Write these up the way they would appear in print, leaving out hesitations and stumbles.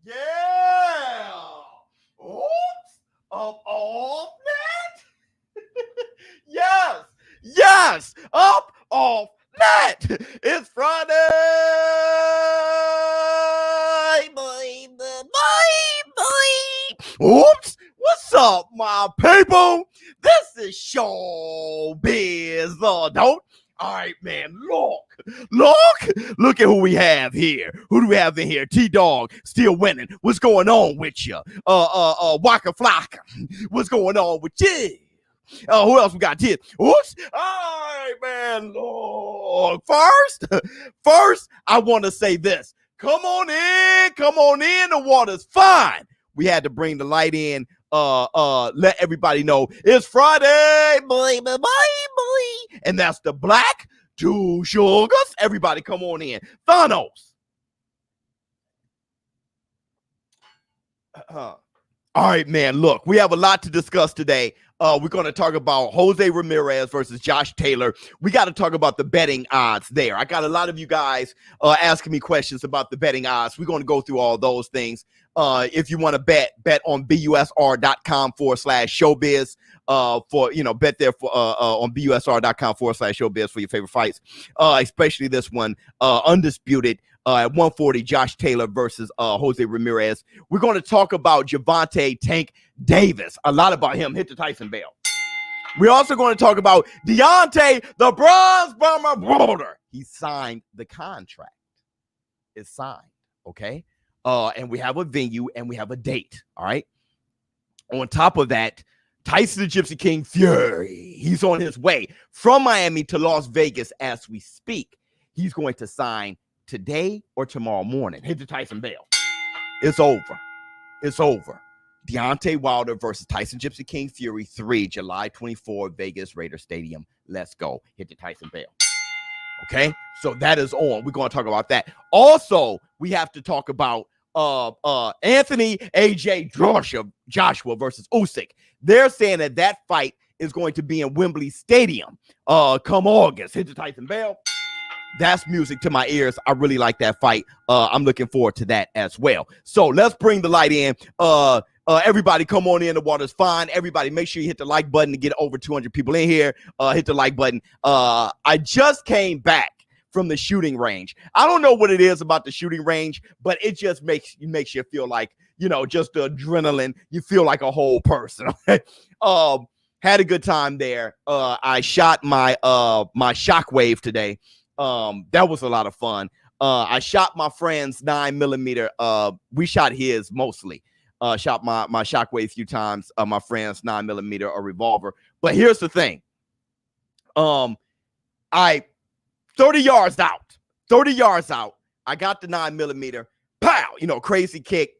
Yeah. Oops. Up off net. Yes. Yes. Up off net. It's Friday. Oops. What's up, my people? This is ShowBizz, don't. All right, man. Look at who we have here. Who do we have in here? T-Dog still winning. What's going on with you? Waka Flocka. What's going on with you? Who else we got here? Oops. All right, man. Look. First, I want to say this. Come on in. The water's fine. We had to bring the light in. Let everybody know it's Friday, boy. And that's the black two sugars. Everybody come on in. Thanos. All right, man. Look, we have a lot to discuss today. We're going to talk about Jose Ramirez versus Josh Taylor. We got to talk about the betting odds there. I got a lot of you guys asking me questions about the betting odds. We're going to go through all those things. If you want to bet on busr.com/showbiz. Bet there for on busr.com/showbiz for your favorite fights, especially this one, undisputed. At 140, Josh Taylor versus Jose Ramirez. We're going to talk about Gervonta Tank Davis. A lot about him. Hit the Tyson bell. We're also going to talk about Deontay the Bronze Bomber Wilder. He signed the contract. It's signed, okay? And we have a venue and we have a date, all right? On top of that, Tyson the Gypsy King Fury. He's on his way from Miami to Las Vegas as we speak. He's going to sign today or tomorrow morning. Hit the Tyson bell. It's over. Deontay Wilder versus Tyson Gypsy King Fury 3, July 24, Vegas Raider Stadium. Let's go. Hit the Tyson bell. Okay? So that is on. We're going to talk about that. Also, we have to talk about Anthony AJ Joshua versus Usyk. They're saying that fight is going to be in Wembley Stadium come August. Hit the Tyson bell. That's music to my ears. I really like that fight. I'm looking forward to that as well. So let's bring the light in. Everybody come on in. The water's fine. Everybody make sure you hit the like button to get over 200 people in here. Hit the like button. I just came back from the shooting range. I don't know what it is about the shooting range, but it just makes you feel like, just the adrenaline. You feel like a whole person. Had a good time there. I shot my Shockwave today. That was a lot of fun. I shot my friend's 9mm. We shot his mostly. Shot my Shockwave a few times. My friend's 9mm, a revolver. But here's the thing. 30 yards out. I got the 9mm. Pow! Crazy kick.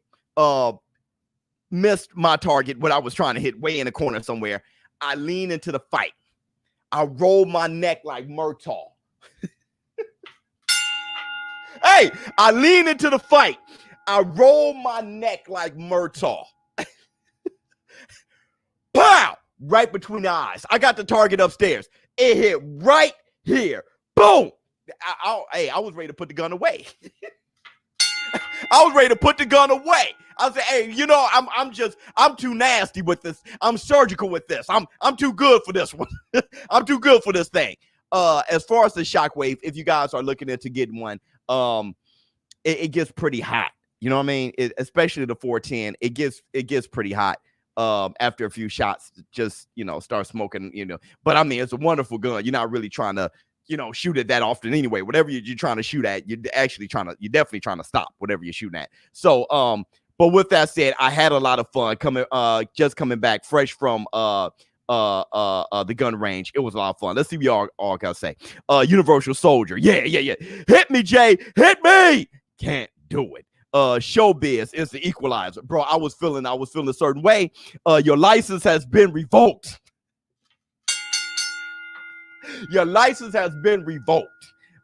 Missed my target, what I was trying to hit, way in the corner somewhere. I lean into the fight. I roll my neck like Murtaugh. Hey, I lean into the fight. I roll my neck like Murtaugh. Pow! Right between the eyes. I got the target upstairs. It hit right here. Boom! I was ready to put the gun away. I said, hey, I'm too nasty with this. I'm surgical with this. I'm too good for this one. I'm too good for this thing. As far as the Shockwave, if you guys are looking into getting one, it gets pretty hot. You know what I mean? Especially the 410, it gets pretty hot. After a few shots, just start smoking. But I mean, it's a wonderful gun. You're not really trying to shoot it that often anyway. Whatever you're trying to shoot at, you're definitely trying to stop whatever you're shooting at. So but with that said, I had a lot of fun coming back fresh from the gun range. It was a lot of fun. Let's see what y'all all gotta say. Universal Soldier. Yeah. Hit me, Jay. Hit me. Can't do it. ShowBizz is the equalizer. Bro, I was feeling a certain way. Your license has been revoked. Your license has been revoked.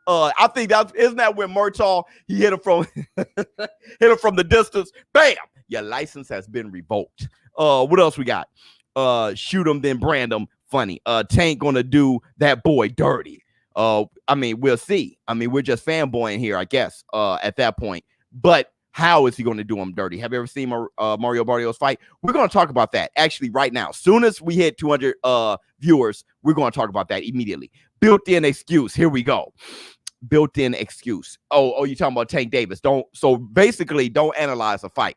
I think isn't that when Murtaugh, he hit him from the distance. Bam! Your license has been revoked. What else we got? Shoot him, then brand him. Funny. Tank gonna do that boy dirty. I mean, we'll see. I mean, we're just fanboying here, I guess, at that point. But How is he going to do him dirty? Have you ever seen Mario Barrios fight? We're going to talk about that actually right now. Soon as we hit 200 viewers, we're going to talk about that immediately. Built-in excuse. Here we go. Built-in excuse. Oh, you talking about Tank Davis? So basically, don't analyze a fight.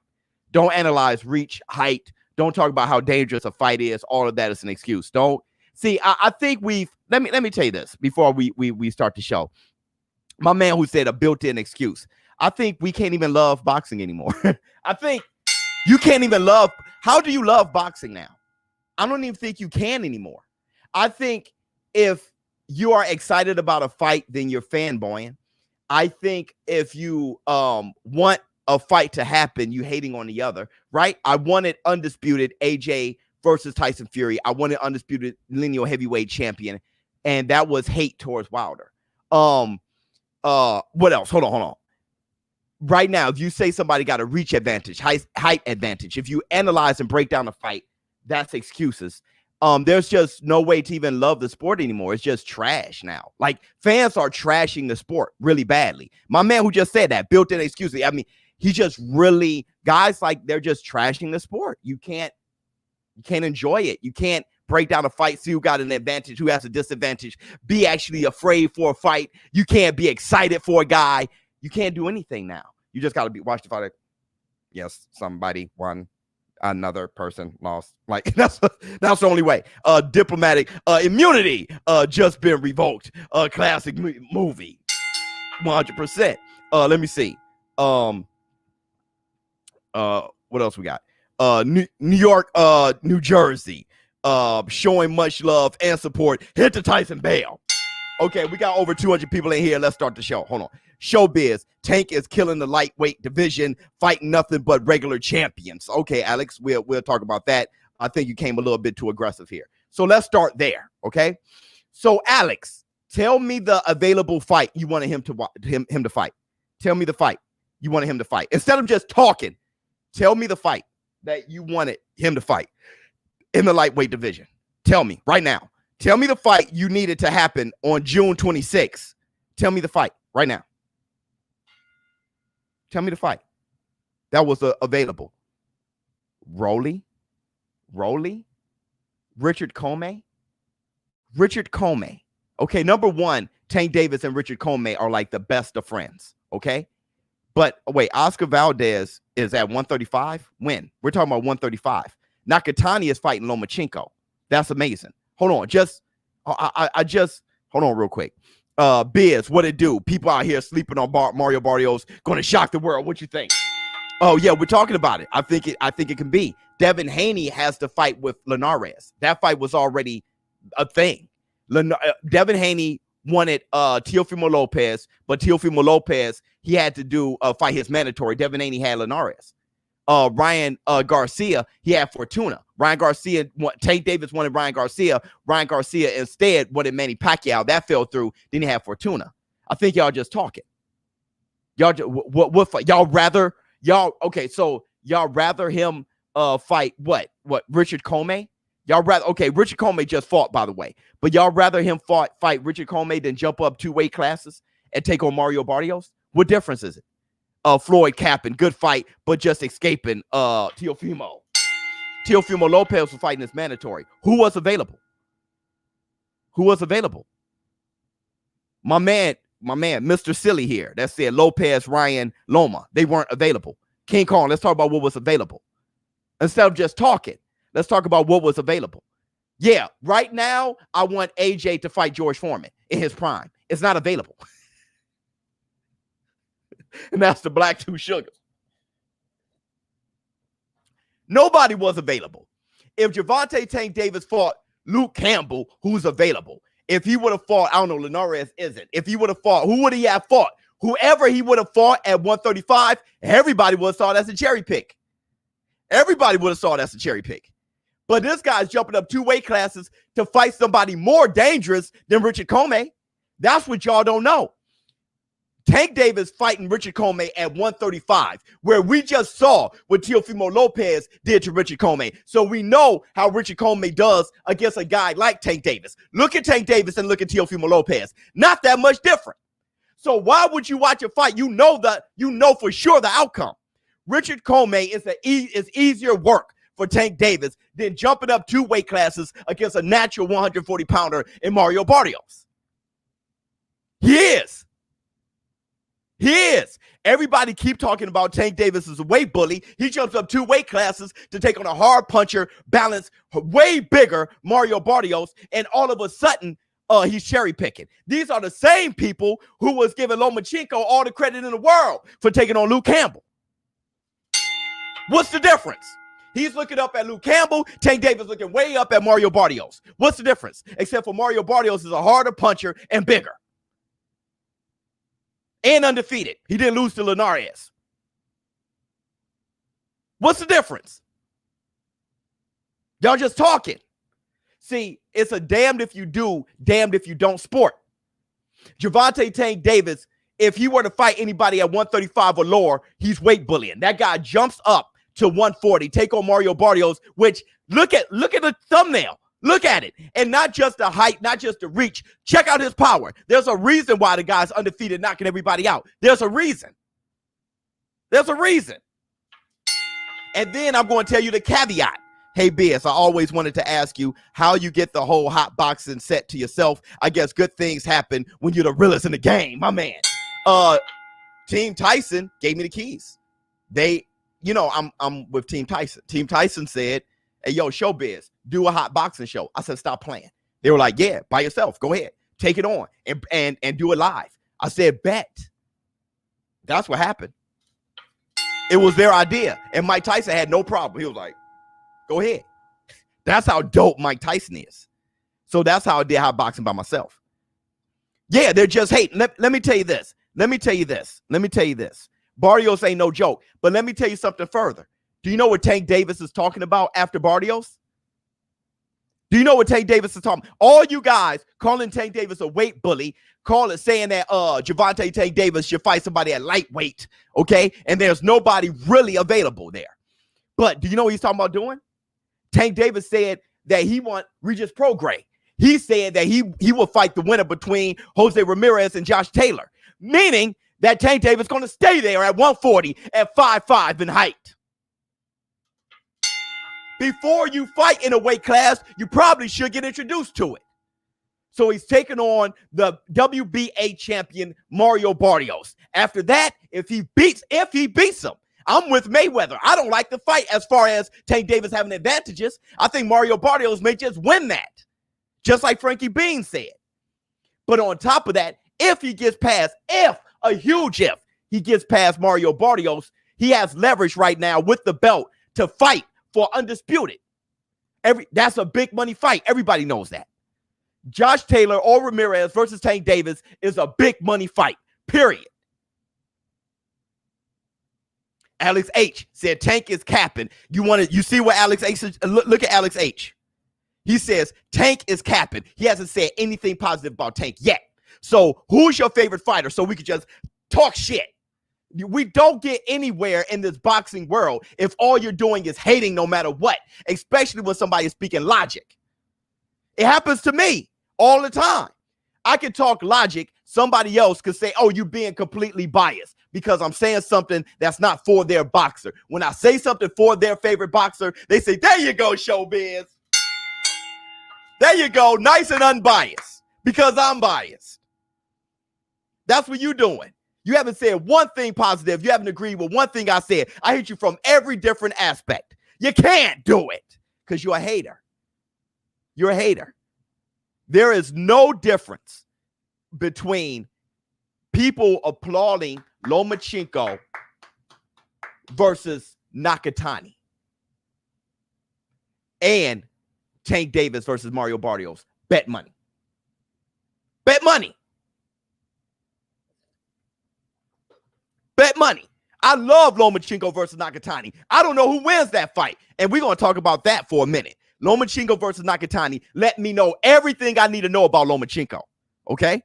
Don't analyze reach, height. Don't talk about how dangerous a fight is. All of that is an excuse. Don't see. I think let me tell you this before we start the show. My man who said a built-in excuse. I think we can't even love boxing anymore. I think you can't even love. How do you love boxing now? I don't even think you can anymore. I think if you are excited about a fight, then you're fanboying. I think if you want a fight to happen, you hating on the other, right? I wanted undisputed AJ versus Tyson Fury. I wanted undisputed lineal heavyweight champion, and that was hate towards Wilder. What else? Hold on. Right now, if you say somebody got a reach advantage, height advantage, if you analyze and break down the fight, that's excuses. There's just no way to even love the sport anymore. It's just trash now. Like, fans are trashing the sport really badly. My man who just said that, built-in excuses. I mean, he just really, guys, like, they're just trashing the sport. You can't enjoy it. You can't break down a fight, see who got an advantage, who has a disadvantage, be actually afraid for a fight. You can't be excited for a guy. You can't do anything now. You just got to watch the fight. Yes, somebody won. Another person lost. Like, that's the only way. Diplomatic immunity just been revoked. Classic movie. 100%. Let me see. What else we got? New York, New Jersey, showing much love and support. Hit the Tyson Bell. Okay, we got over 200 people in here. Let's start the show. Hold on. ShowBizz. Tank is killing the lightweight division, fighting nothing but regular champions. Okay, Alex, we'll talk about that. I think you came a little bit too aggressive here. So let's start there, okay? So, Alex, tell me the available fight you wanted him to fight. Tell me the fight you wanted him to fight. Instead of just talking, tell me the fight that you wanted him to fight in the lightweight division. Tell me right now. Tell me the fight you needed to happen on June 26th. Tell me the fight right now. Tell me the fight that was available. Rolly, Richard Comey. Okay, number one, Tank Davis and Richard Comey are like the best of friends. Okay, but wait, Oscar Valdez is at 135. When we're talking about 135, Nakatani is fighting Lomachenko. That's amazing. Hold on, I just hold on real quick. Biz, what it do? People out here sleeping on Mario Barrios, going to shock the world. What you think? Oh yeah, we're talking about it. I think it can be. Devin Haney has to fight with Linares. That fight was already a thing. Devin Haney wanted Teofimo Lopez, but Teofimo Lopez, he had to fight his mandatory. Devin Haney had Linares. Ryan Garcia, he had Fortuna. Ryan Garcia, Tank Davis wanted Ryan Garcia. Ryan Garcia instead wanted Manny Pacquiao. That fell through. Then he had Fortuna. I think y'all just talking. Y'all what fight? Okay, so y'all rather him fight what Richard Comey? Y'all rather, okay, Richard Comey just fought, by the way, but y'all rather him fight Richard Comey than jump up 2 weight classes and take on Mario Barrios? What difference is it? Floyd Capin, good fight, but just escaping Teofimo. Teofimo Lopez was fighting his mandatory. Who was available? My man, Mr. Silly here, that said Lopez, Ryan, Loma. They weren't available. King Kong, let's talk about what was available. Instead of just talking, let's talk about what was available. Yeah, right now, I want AJ to fight George Foreman in his prime. It's not available. And that's the Black Two Sugars. Nobody was available. If Gervonta Tank Davis fought Luke Campbell, who's available. If he would have fought, I don't know, Linares isn't. If he would have fought, who would he have fought? Whoever he would have fought at 135, everybody would have saw that's a cherry pick. Everybody would have saw that's a cherry pick. But this guy's jumping up 2 weight classes to fight somebody more dangerous than Richard Comey. That's what y'all don't know. Tank Davis fighting Richard Comey at 135, where we just saw what Teofimo Lopez did to Richard Comey. So we know how Richard Comey does against a guy like Tank Davis. Look at Tank Davis and look at Teofimo Lopez. Not that much different. So why would you watch a fight? You know for sure the outcome. Richard Comey is easier work for Tank Davis than jumping up 2 weight classes against a natural 140-pounder in Mario Barrios. He is. He is. Everybody keep talking about Tank Davis as a weight bully. He jumps up 2 weight classes to take on a hard puncher, balanced, way bigger Mario Barrios, and all of a sudden, he's cherry picking. These are the same people who was giving Lomachenko all the credit in the world for taking on Luke Campbell. What's the difference? He's looking up at Luke Campbell. Tank Davis looking way up at Mario Barrios. What's the difference? Except for Mario Barrios is a harder puncher and bigger. And undefeated. He didn't lose to Linares. What's the difference? Y'all just talking. See, it's a damned if you do, damned if you don't sport. Gervonta Tank Davis, if he were to fight anybody at 135 or lower, he's weight bullying. That guy jumps up to 140, take on Mario Barrios, which look at the thumbnail. Look at it. And not just the height, not just the reach. Check out his power. There's a reason why the guy's undefeated, knocking everybody out. There's a reason. There's a reason. And then I'm going to tell you the caveat. Hey, Biz, I always wanted to ask you how you get the whole hot boxing set to yourself. I guess good things happen when you're the realest in the game, my man. Team Tyson gave me the keys. I'm with Team Tyson. Team Tyson said, hey, yo, ShowBizz, do a hot boxing show. I said, stop playing. They were like, yeah, by yourself. Go ahead. Take it on and do it live. I said, bet. That's what happened. It was their idea. And Mike Tyson had no problem. He was like, go ahead. That's how dope Mike Tyson is. So that's how I did hot boxing by myself. Yeah, they're just hating. Let me tell you this. Let me tell you this. Barrios ain't no joke. But let me tell you something further. Do you know what Tank Davis is talking about after Barrios? Do you know what Tank Davis is talking about? All you guys calling Tank Davis a weight bully, saying that Gervonta Tank Davis should fight somebody at lightweight, okay? And there's nobody really available there. But do you know what he's talking about doing? Tank Davis said that he want Regis Prograis. He said that he will fight the winner between Jose Ramirez and Josh Taylor, meaning that Tank Davis is going to stay there at 140 at 5'5" in height. Before you fight in a weight class, you probably should get introduced to it. So he's taking on the WBA champion Mario Barrios. After that, if he beats him, I'm with Mayweather. I don't like the fight as far as Tank Davis having advantages. I think Mario Barrios may just win that, just like Frankie Bean said. But on top of that, if he gets past, if he gets past Mario Barrios, he has leverage right now with the belt to fight for undisputed. That's a big money fight. Everybody knows that. Josh Taylor or Ramirez versus Tank Davis is a big money fight, period. Alex H said Tank is capping. You see what Alex H is? Look at Alex H. He says Tank is capping. He hasn't said anything positive about Tank yet. So who's your favorite fighter? So we could just talk shit. We don't get anywhere in this boxing world if all you're doing is hating no matter what, especially when somebody is speaking logic. It happens to me all the time. I can talk logic. Somebody else could say, oh, you're being completely biased because I'm saying something that's not for their boxer. When I say something for their favorite boxer, they say, there you go, ShowBizz. There you go, nice and unbiased because I'm biased. That's what you're doing. You haven't said one thing positive. You haven't agreed with one thing I said. I hate you from every different aspect. You can't do it because you're a hater. You're a hater. There is no difference between people applauding Lomachenko versus Nakatani and Tank Davis versus Mario Barrios. Bet money. Bet money. Bet money. I love Lomachenko versus Nakatani. I don't know who wins that fight. And we're going to talk about that for a minute. Lomachenko versus Nakatani. Let me know everything I need to know about Lomachenko. Okay?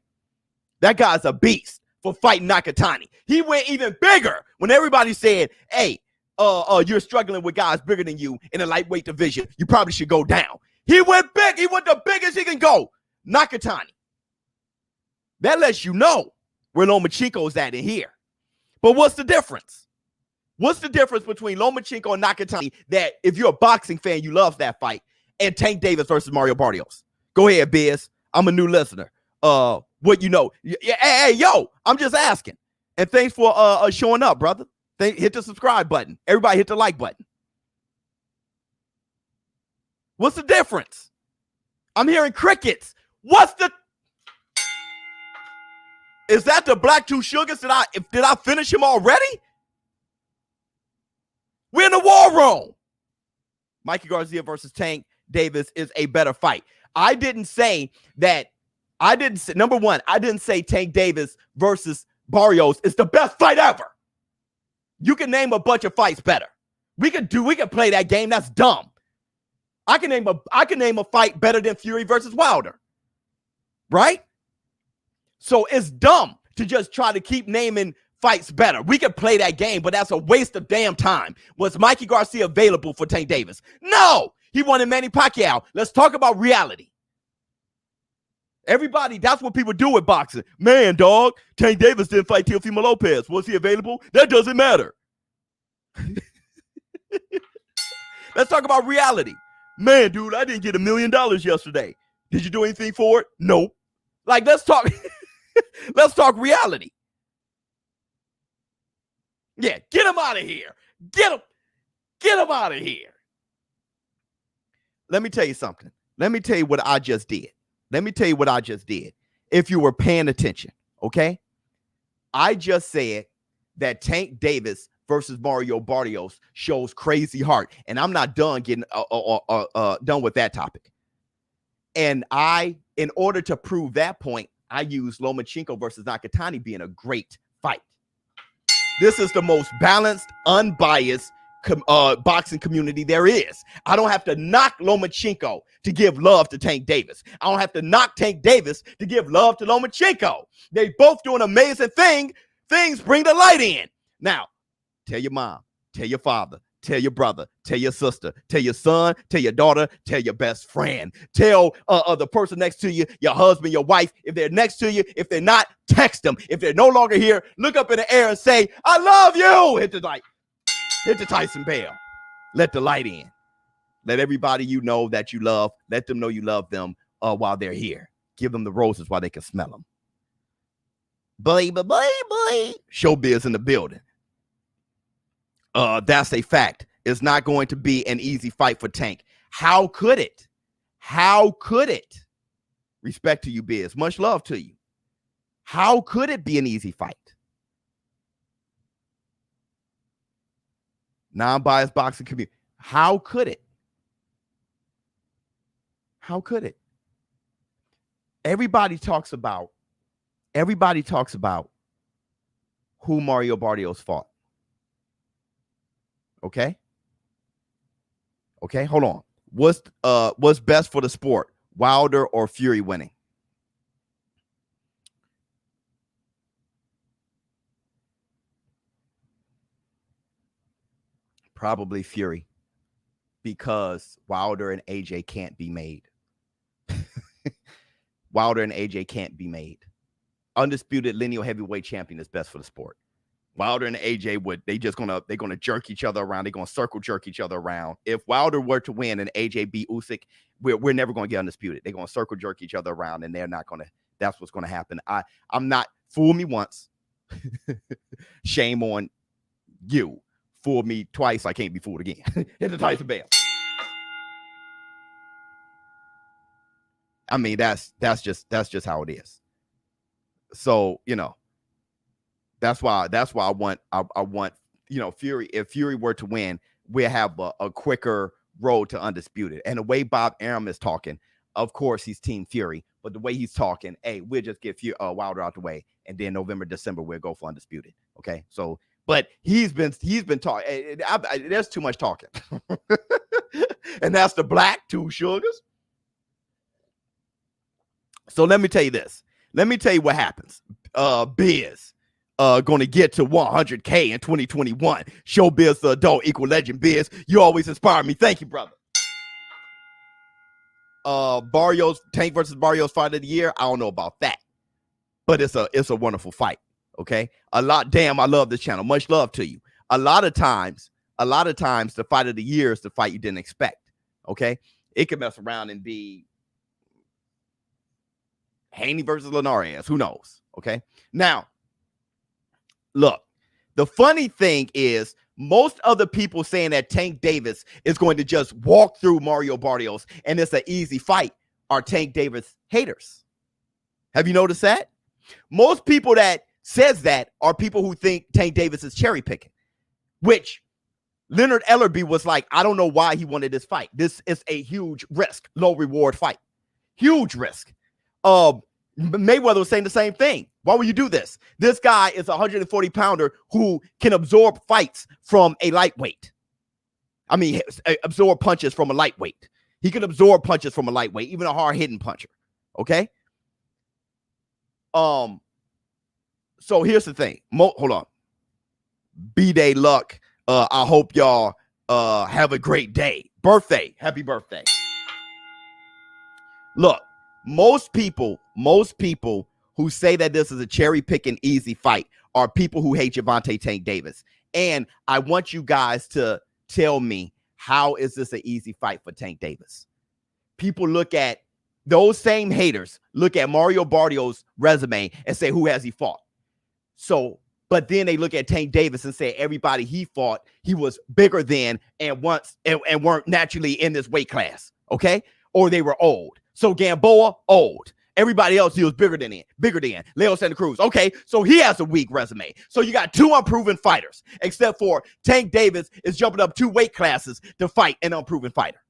That guy's a beast for fighting Nakatani. He went even bigger when everybody said, hey, you're struggling with guys bigger than you in the lightweight division. You probably should go down. He went big. He went the biggest he can go. Nakatani. That lets you know where Lomachenko's at in here. But what's the difference? What's the difference between Lomachenko and Nakatani that if you're a boxing fan, you love that fight, and Tank Davis versus Mario Barrios? Go ahead, Biz. I'm a new listener. What you know? Hey, yo, I'm just asking. And thanks for showing up, brother. Hit the subscribe button. Everybody hit the like button. What's the difference? I'm hearing crickets. Is that the Black Two Sugars? Did I finish him already? We're in the war room. Mikey Garcia versus Tank Davis is a better fight. I didn't say that. Number one, I didn't say Tank Davis versus Barrios is the best fight ever. You can name a bunch of fights better. We can play that game. That's dumb. I can name a fight better than Fury versus Wilder. Right? So it's dumb to just try to keep naming fights better. We could play that game, but that's a waste of damn time. Was Mikey Garcia available for Tank Davis? No. He wanted Manny Pacquiao. Let's talk about reality. Everybody, that's what people do with boxing. Man, dog, Tank Davis didn't fight Teofimo Lopez. Was he available? That doesn't matter. Let's talk about reality. Man, dude, I didn't get $1 million yesterday. Did you do anything for it? No. Like, let's talk. Let's talk reality. Yeah, get him out of here. Get him out of here. Let me tell you something. Let me tell you what I just did. If you were paying attention, okay? I just said that Tank Davis versus Mario Barrios shows crazy heart, and I'm not done getting done with that topic. And in order to prove that point, I use Lomachenko versus Nakatani being a great fight. This is the most balanced, unbiased boxing community there is. I don't have to knock Lomachenko to give love to Tank Davis. I don't have to knock Tank Davis to give love to Lomachenko. They both do an amazing things bring the light in. Now, tell your mom, tell your father, tell your brother, tell your sister, tell your son, tell your daughter, tell your best friend, tell the person next to you, your husband, your wife. If they're next to you, if they're not, text them. If they're no longer here, look up in the air and say, I love you. Hit the Tyson bell. Let the light in. Let everybody you know that you love, let them know you love them while they're here. Give them the roses while they can smell them. Boy. ShowBizz in the building. That's a fact. It's not going to be an easy fight for Tank. How could it? Respect to you, Biz. Much love to you. How could it be an easy fight? Non-biased boxing community. How could it? Everybody talks about who Mario Barrios fought. Okay, hold on. What's best for the sport? Wilder or Fury winning? Probably Fury, because Wilder and AJ can't be made. Undisputed lineal heavyweight champion is best for the sport. Wilder and AJ they're gonna jerk each other around. They're gonna circle jerk each other around. If Wilder were to win and AJ beat Usyk, we're never gonna get undisputed. They're gonna circle jerk each other around, and that's what's gonna happen. I'm not, fool me once. Shame on you. Fool me twice, I can't be fooled again. Hit the Tyson bell. I mean, that's just how it is. So, that's why I want, Fury. If Fury were to win, we'll have a quicker road to undisputed. And the way Bob Arum is talking, of course he's Team Fury, but the way he's talking, hey, we'll just get Wilder out the way, and then November, December, we'll go for undisputed. Okay, so. But he's been talking. There's too much talking, and that's the Black Two Sugars. So let me tell you this. Let me tell you what happens. Biz, going to get to 100K in 2021. ShowBizz, the adult equal legend. Biz, you always inspire me. Thank you, brother. Tank versus Barrios fight of the year. I don't know about that, but it's a wonderful fight. Okay, damn, I love this channel. Much love to you. a lot of times, the fight of the year is the fight you didn't expect. Okay, it could mess around and be Haney versus Linares. Who knows? Okay, now look, the funny thing is, most of the people saying that Tank Davis is going to just walk through Mario Barrios and it's an easy fight are Tank Davis haters. Have you noticed that? Most people that says that are people who think Tank Davis is cherry picking, which Leonard Ellerby was like, I don't know why he wanted this fight. This is a huge risk, low reward fight. Huge risk. Mayweather was saying the same thing. Why would you do this? This guy is a 140 pounder who can absorb fights from a lightweight. I mean, absorb punches from a lightweight. He can absorb punches from a lightweight, even a hard hitting puncher. Okay. So here's the thing. Hold on. B-Day Luck. I hope y'all have a great day. Birthday. Happy birthday. Look, most people who say that this is a cherry picking easy fight are people who hate Gervonta Tank Davis. And I want you guys to tell me, how is this an easy fight for Tank Davis? People look at those same haters, look at Mario Barrios' resume and say, who has he fought? So, but then they look at Tank Davis and say everybody he fought, he was bigger than and weren't naturally in this weight class, okay? Or they were old. So Gamboa, old. Everybody else he was bigger than Leo Santa Cruz. Okay, so he has a weak resume. So you got two unproven fighters, except for Tank Davis is jumping up 2 weight classes to fight an unproven fighter.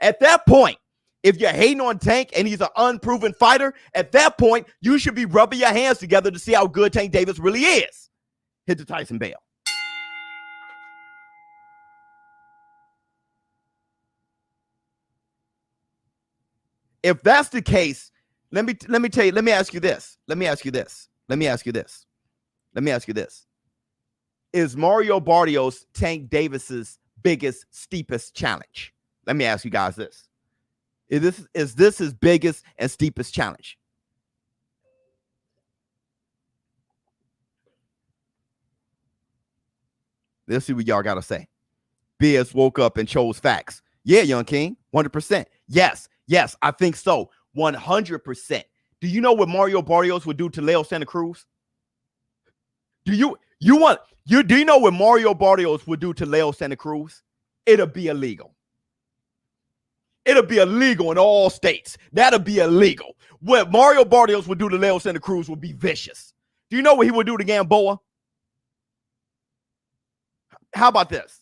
At that point, if you're hating on Tank and he's an unproven fighter, at that point, you should be rubbing your hands together to see how good Tank Davis really is. Hit the Tyson bell. If that's the case, let me tell you, let me ask you this. Is Mario Barrios Tank Davis's biggest, steepest challenge? Let me ask you guys this. Is this his biggest and steepest challenge? Let's see what y'all got to say. Biz woke up and chose facts. Yeah, Young King, 100%. Yes, I think so. 100%. Do you know what Mario Barrios would do to Leo Santa Cruz? Do you know what Mario Barrios would do to Leo Santa Cruz? It'll be illegal. It'll be illegal in all states. That'll be illegal. What Mario Barrios would do to Leo Santa Cruz would be vicious. Do you know what he would do to Gamboa? How about this?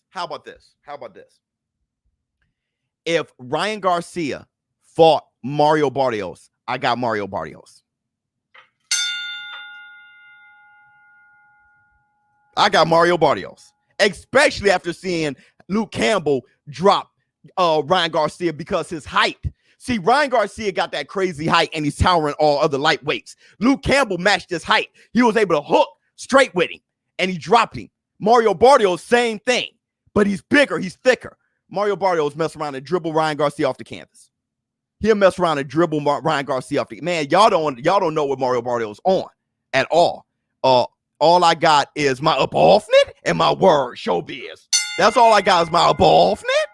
If Ryan Garcia fought Mario Barrios, I got Mario Barrios. Especially after seeing Luke Campbell drop Ryan Garcia because his height. See, Ryan Garcia got that crazy height and he's towering all other lightweights. Luke Campbell matched his height. He was able to hook straight with him and he dropped him. Mario Barrios, same thing, but he's bigger, he's thicker. Mario Barrios mess around and dribble Ryan Garcia off the canvas. He'll mess around and dribble Ryan Garcia off the man. Y'all don't know what Mario Barrios on at all. All I got is my up off net and my word, ShowBizz. That's all I got is my up off net.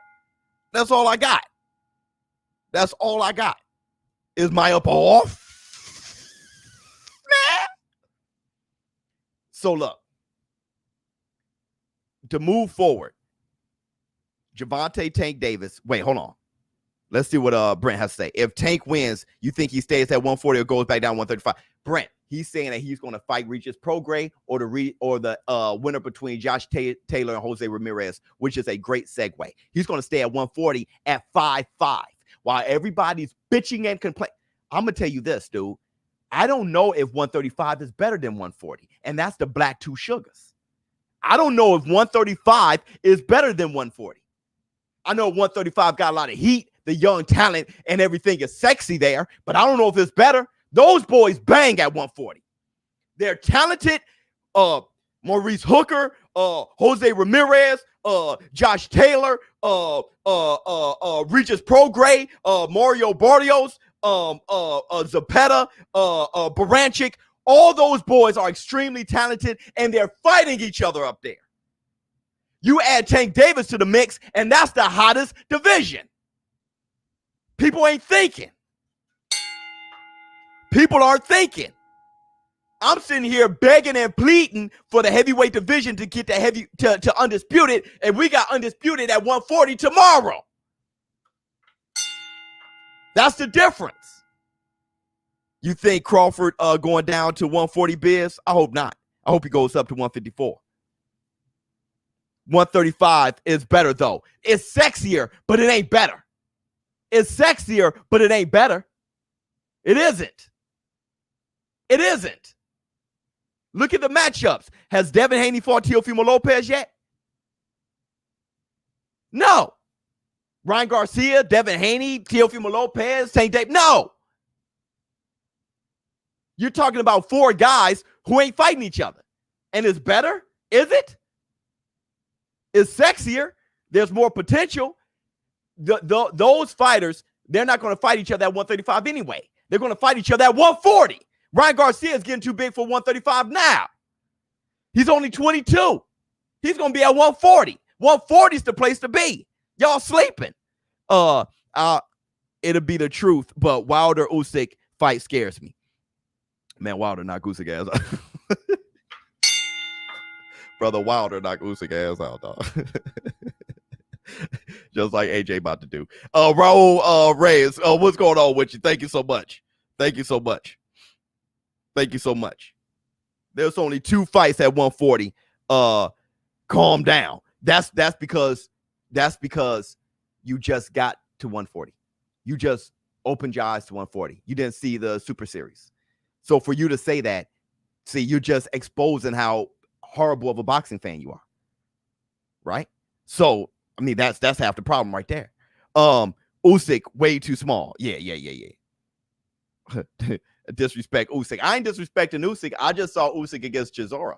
That's all I got. Is my up off. So look, to move forward, Gervonta Tank Davis. Wait, hold on. Let's see what Brent has to say. If Tank wins, you think he stays at 140 or goes back down 135? Brent, he's saying that he's going to fight Regis Prograis or the winner between Josh Taylor and Jose Ramirez, which is a great segue. He's going to stay at 140 at 5'5", while everybody's bitching and complaining. I'm gonna tell you this, dude. I don't know if 135 is better than 140, and that's the Black Two Sugars. I don't know if 135 is better than 140. I know 135 got a lot of heat, the young talent, and everything is sexy there, but I don't know if it's better. Those boys bang at 140. They're talented. Maurice Hooker, Jose Ramirez, Josh Taylor, Regis Prograis, Mario Barrios, Zapata, Baranchik. All those boys are extremely talented, and they're fighting each other up there. You add Tank Davis to the mix, and that's the hottest division. People ain't thinking. People aren't thinking. I'm sitting here begging and pleading for the heavyweight division to get to undisputed, and we got undisputed at 140 tomorrow. That's the difference. You think Crawford going down to 140 Biz? I hope not. I hope he goes up to 154. 135 is better, though. It's sexier, but it ain't better. It's sexier, but it ain't better. It isn't. It isn't. Look at the matchups. Has Devin Haney fought Teofimo Lopez yet? No. Ryan Garcia, Devin Haney, Teofimo Lopez, St. Dave. No. You're talking about 4 guys who ain't fighting each other. And it's better? Is it? It's sexier. There's more potential. Those fighters, they're not going to fight each other at 135 anyway. They're going to fight each other at 140. Ryan Garcia is getting too big for 135 now. He's only 22. He's going to be at 140. 140 is the place to be. Y'all sleeping. It'll be the truth, but Wilder Usyk fight scares me. Man, Wilder knock Usyk ass out. Brother Wilder knock Usyk ass out, dog. Just like AJ about to do. Raul Reyes, what's going on with you? Thank you so much. Thank you so much. Thank you so much. There's only 2 fights at 140. Calm down. That's because you just got to 140. You just opened your eyes to 140. You didn't see the Super Series. So for you to say that, see, you're just exposing how horrible of a boxing fan you are. Right? So, I mean, that's half the problem right there. Usyk, way too small. Yeah. Disrespect Usyk. I ain't disrespecting Usyk. I just saw Usyk against Chisora.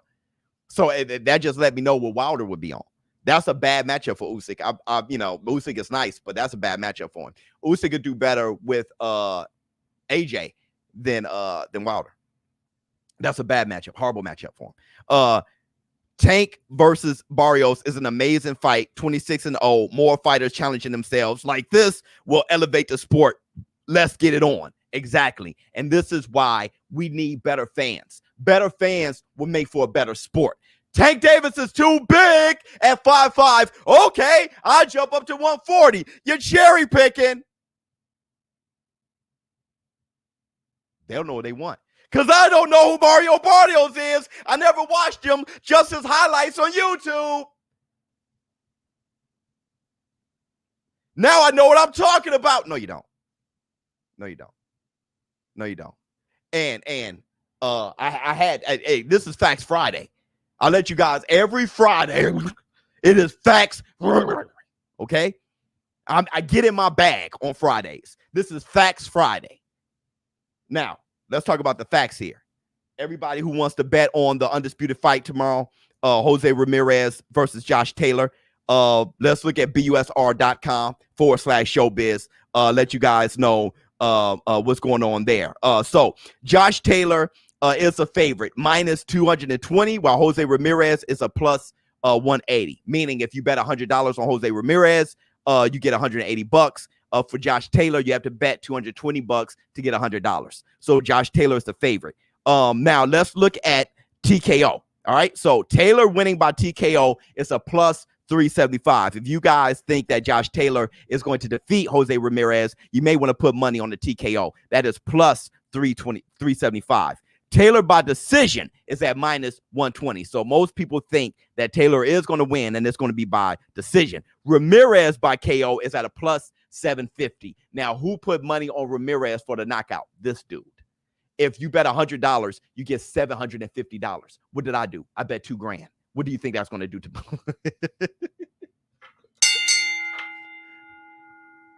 So that just let me know what Wilder would be on. That's a bad matchup for Usyk. Usyk is nice, but that's a bad matchup for him. Usyk could do better with AJ than Wilder. That's a bad matchup. Horrible matchup for him. Tank versus Barrios is an amazing fight. 26-0. More fighters challenging themselves. Like this will elevate the sport. Let's get it on. Exactly. And this is why we need better fans. Better fans will make for a better sport. Tank Davis is too big at 5'5". Okay, I'll jump up to 140. You're cherry picking. They don't know what they want. Because I don't know who Mario Barrios is. I never watched him, just his highlights on YouTube. Now I know what I'm talking about. No, you don't. No, you don't. No, you don't. And hey, this is Facts Friday. I'll let you guys every Friday. It is Facts. Okay? I get in my bag on Fridays. This is Facts Friday. Now, let's talk about the facts here. Everybody who wants to bet on the undisputed fight tomorrow, Jose Ramirez versus Josh Taylor, let's look at busr.com/showbiz. Let you guys know what's going on there. So Josh Taylor is a favorite, minus 220, while Jose Ramirez is a plus 180. Meaning if you bet $100 on Jose Ramirez, you get $180. For Josh Taylor, you have to bet $220 to get $100. So Josh Taylor is the favorite. Now let's look at TKO. All right. So Taylor winning by TKO is a plus 375. If you guys think that Josh Taylor is going to defeat Jose Ramirez, you may want to put money on the TKO. That is plus 375. Taylor by decision is at minus 120. So most people think that Taylor is going to win and it's going to be by decision. Ramirez by KO is at a plus 750. Now, who put money on Ramirez for the knockout? This dude. If you bet $100, you get $750. What did I do? I bet $2,000. What do you think that's going to do to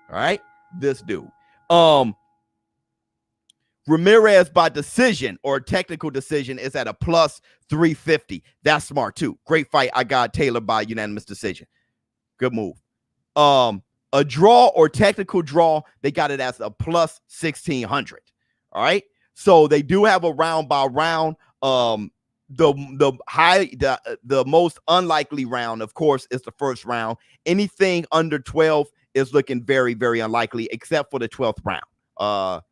all right? This dude. Ramirez by decision or technical decision is at a plus 350. That's smart too. Great fight. I got Taylor by unanimous decision. Good move. A draw or technical draw, they got it as a plus 1600. All right. So they do have a round by round. the most unlikely round, of course, is the first round. Anything under 12 is looking very, very unlikely, except for the 12th round.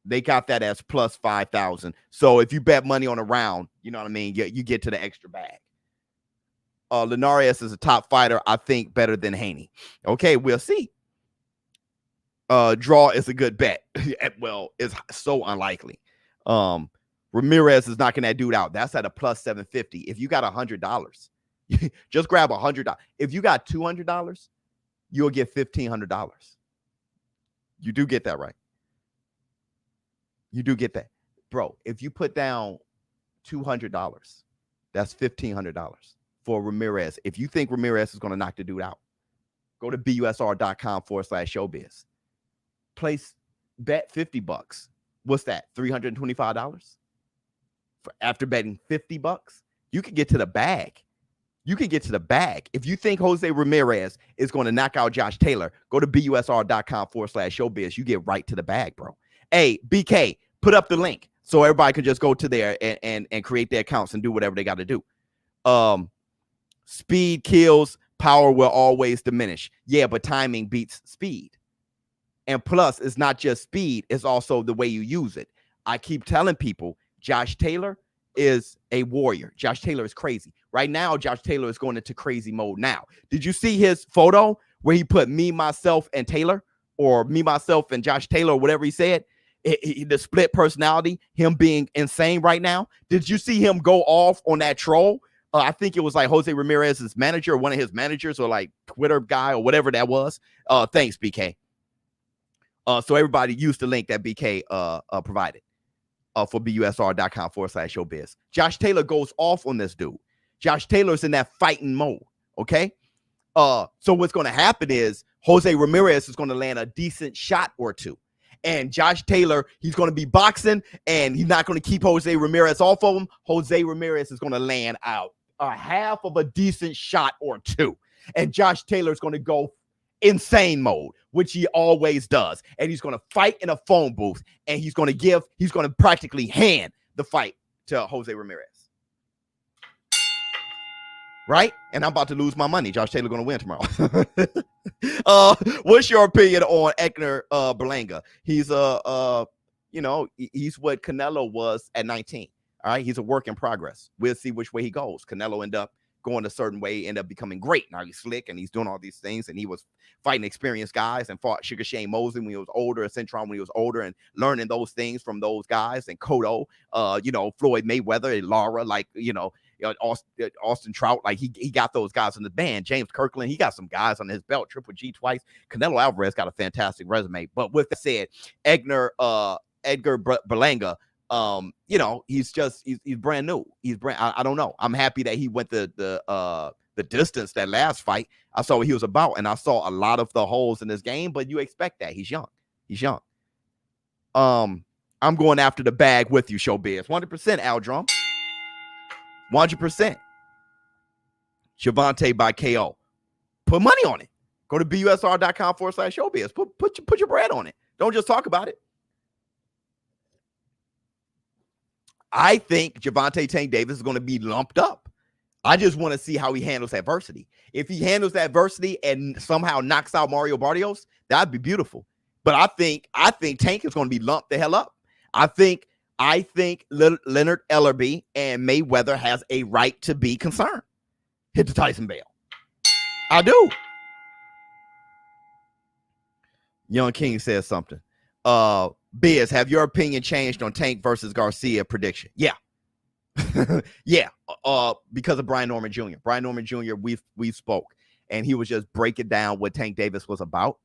They got that as plus 5,000. So if you bet money on a round, you know what I mean, you get to the extra bag. Linares is a top fighter, I think, better than Haney. Okay, we'll see. Draw is a good bet. Well, it's so unlikely. Ramirez is knocking that dude out. That's at a plus 750. If you got $100, just grab $100. If you got $200, you'll get $1,500. You do get that, right? You do get that. Bro, if you put down $200, that's $1,500 for Ramirez. If you think Ramirez is going to knock the dude out, go to busr.com/showbiz. Place bet $50. What's that? $325? After betting $50, you can get to the bag. You can get to the bag. If you think Jose Ramirez is going to knock out Josh Taylor, go to busr.com/showbiz. You get right to the bag, bro. Hey, BK, put up the link so everybody can just go to there and create their accounts and do whatever they got to do. Speed kills, power will always diminish. Yeah, but timing beats speed. And plus, it's not just speed, it's also the way you use it. I keep telling people, Josh Taylor is a warrior. Josh Taylor is crazy. Right now, Josh Taylor is going into crazy mode now. Did you see his photo where he put me, myself, and Taylor? Or me, myself, and Josh Taylor, or whatever he said? The split personality, him being insane right now. Did you see him go off on that troll? I think it was like Jose Ramirez's manager, or one of his managers, or like Twitter guy, or whatever that was. Thanks, BK. So everybody used the link that BK provided for busr.com/showbiz. Josh Taylor goes off on this dude. Josh Taylor's in that fighting mode. Okay. So what's going to happen is Jose Ramirez is going to land a decent shot or two. And Josh Taylor, he's going to be boxing, and he's not going to keep Jose Ramirez off of him. Jose Ramirez is going to land out a half of a decent shot or two. And Josh Taylor is going to go insane mode, which he always does. And he's going to fight in a phone booth, and he's going to practically hand the fight to Jose Ramirez. Right? And I'm about to lose my money. Josh Taylor going to win tomorrow. What's your opinion on Edgar Berlanga? He's he's what Canelo was at 19. All right. He's a work in progress. We'll see which way he goes. Canelo ended up going a certain way, ended up becoming great. Now he's slick and he's doing all these things, and he was fighting experienced guys and fought Sugar Shane Mosley when he was older, and Centron when he was older, and learning those things from those guys, and Cotto, Floyd Mayweather, and Lara, Austin Trout, like he got those guys in the band. James Kirkland, he got some guys on his belt. Triple G twice. Canelo Alvarez got a fantastic resume. But with that said, Edgar Berlanga, he's brand new. I don't know. I'm happy that he went the distance that last fight. I saw what he was about, and I saw a lot of the holes in his game. But you expect that. He's young. I'm going after the bag with you, ShowBizz. 100%, Aldrum. 100%. Javante by KO. Put money on it. Go to busr.com/showbiz. Put your bread on it. Don't just talk about it. I think Javante Tank Davis is going to be lumped up. I just want to see how he handles adversity. If he handles adversity and somehow knocks out Mario Barrios, that'd be beautiful. But I think Tank is going to be lumped the hell up. I think Leonard Ellerbe and Mayweather has a right to be concerned. Hit the Tyson Bell. I do. Young King says something. Biz, have your opinion changed on Tank versus Garcia prediction? Yeah. Yeah. Because of Brian Norman Jr. Brian Norman Jr., we spoke, and he was just breaking down what Tank Davis was about.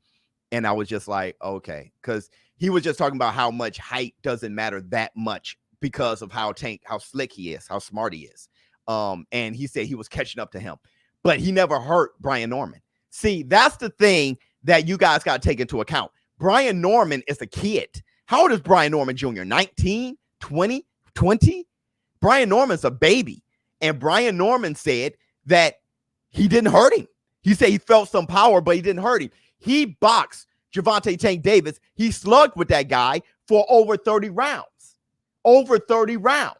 And I was just like, okay, because he was just talking about how much height doesn't matter that much because of how slick he is, how smart he is. And he said he was catching up to him, but he never hurt Brian Norman. See, that's the thing that you guys got to take into account. Brian Norman is a kid. How old is Brian Norman Jr.? 19, 20, 20? Brian Norman's a baby. And Brian Norman said that he didn't hurt him. He said he felt some power, but he didn't hurt him. He boxed Javante Tank Davis. He slugged with that guy for over 30 rounds. Over 30 rounds.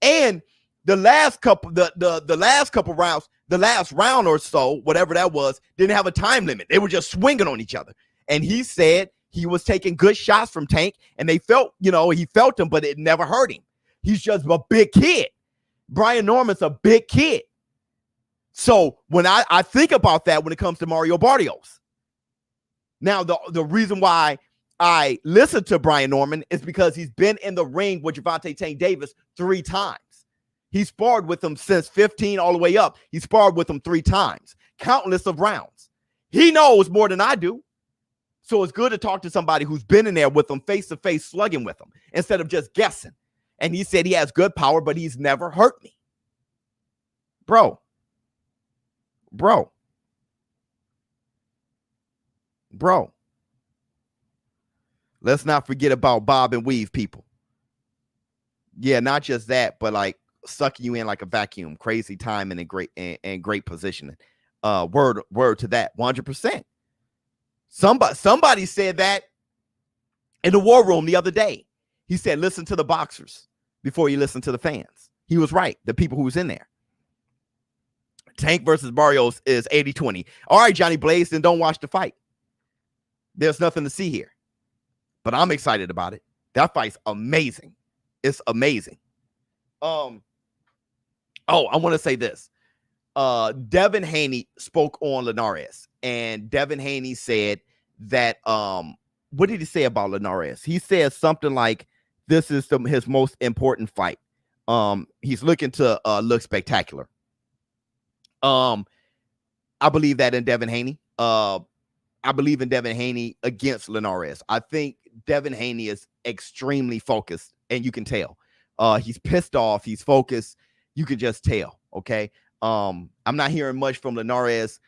And the last couple, the last couple rounds, the last round or so, whatever that was, didn't have a time limit. They were just swinging on each other. And he said he was taking good shots from Tank, and they felt, he felt them, but it never hurt him. He's just a big kid. Brian Norman's a big kid. So when I think about that when it comes to Mario Barrios. Now, the reason why I listen to Brian Norman is because he's been in the ring with Gervonta Tank Davis 3 times. He sparred with him since 15 all the way up. He sparred with him 3 times, countless of rounds. He knows more than I do. So it's good to talk to somebody who's been in there with him, face-to-face, slugging with him, instead of just guessing. And he said he has good power, but he's never hurt me. Bro. Let's not forget about bob and weave people. Yeah, not just that, but like sucking you in like a vacuum, crazy timing and great positioning. Word to that, 100%. Somebody said that in the war room the other day. He said, listen to the boxers before you listen to the fans. He was right. The people who was in there. Tank versus Barrios is 80-20. All right, Johnny Blaze, then don't watch the fight. There's nothing to see here. But I'm excited about it. That fight's amazing. It's amazing. I want to say this. Devin Haney spoke on Linares, and Devin Haney said that what did he say about Linares? He said something like this is his most important fight. He's looking to look spectacular. I believe that in Devin Haney. I believe in Devin Haney against Linares. I think Devin Haney is extremely focused, and you can tell. He's pissed off. He's focused. You can just tell. Okay. I'm not hearing much from Linares.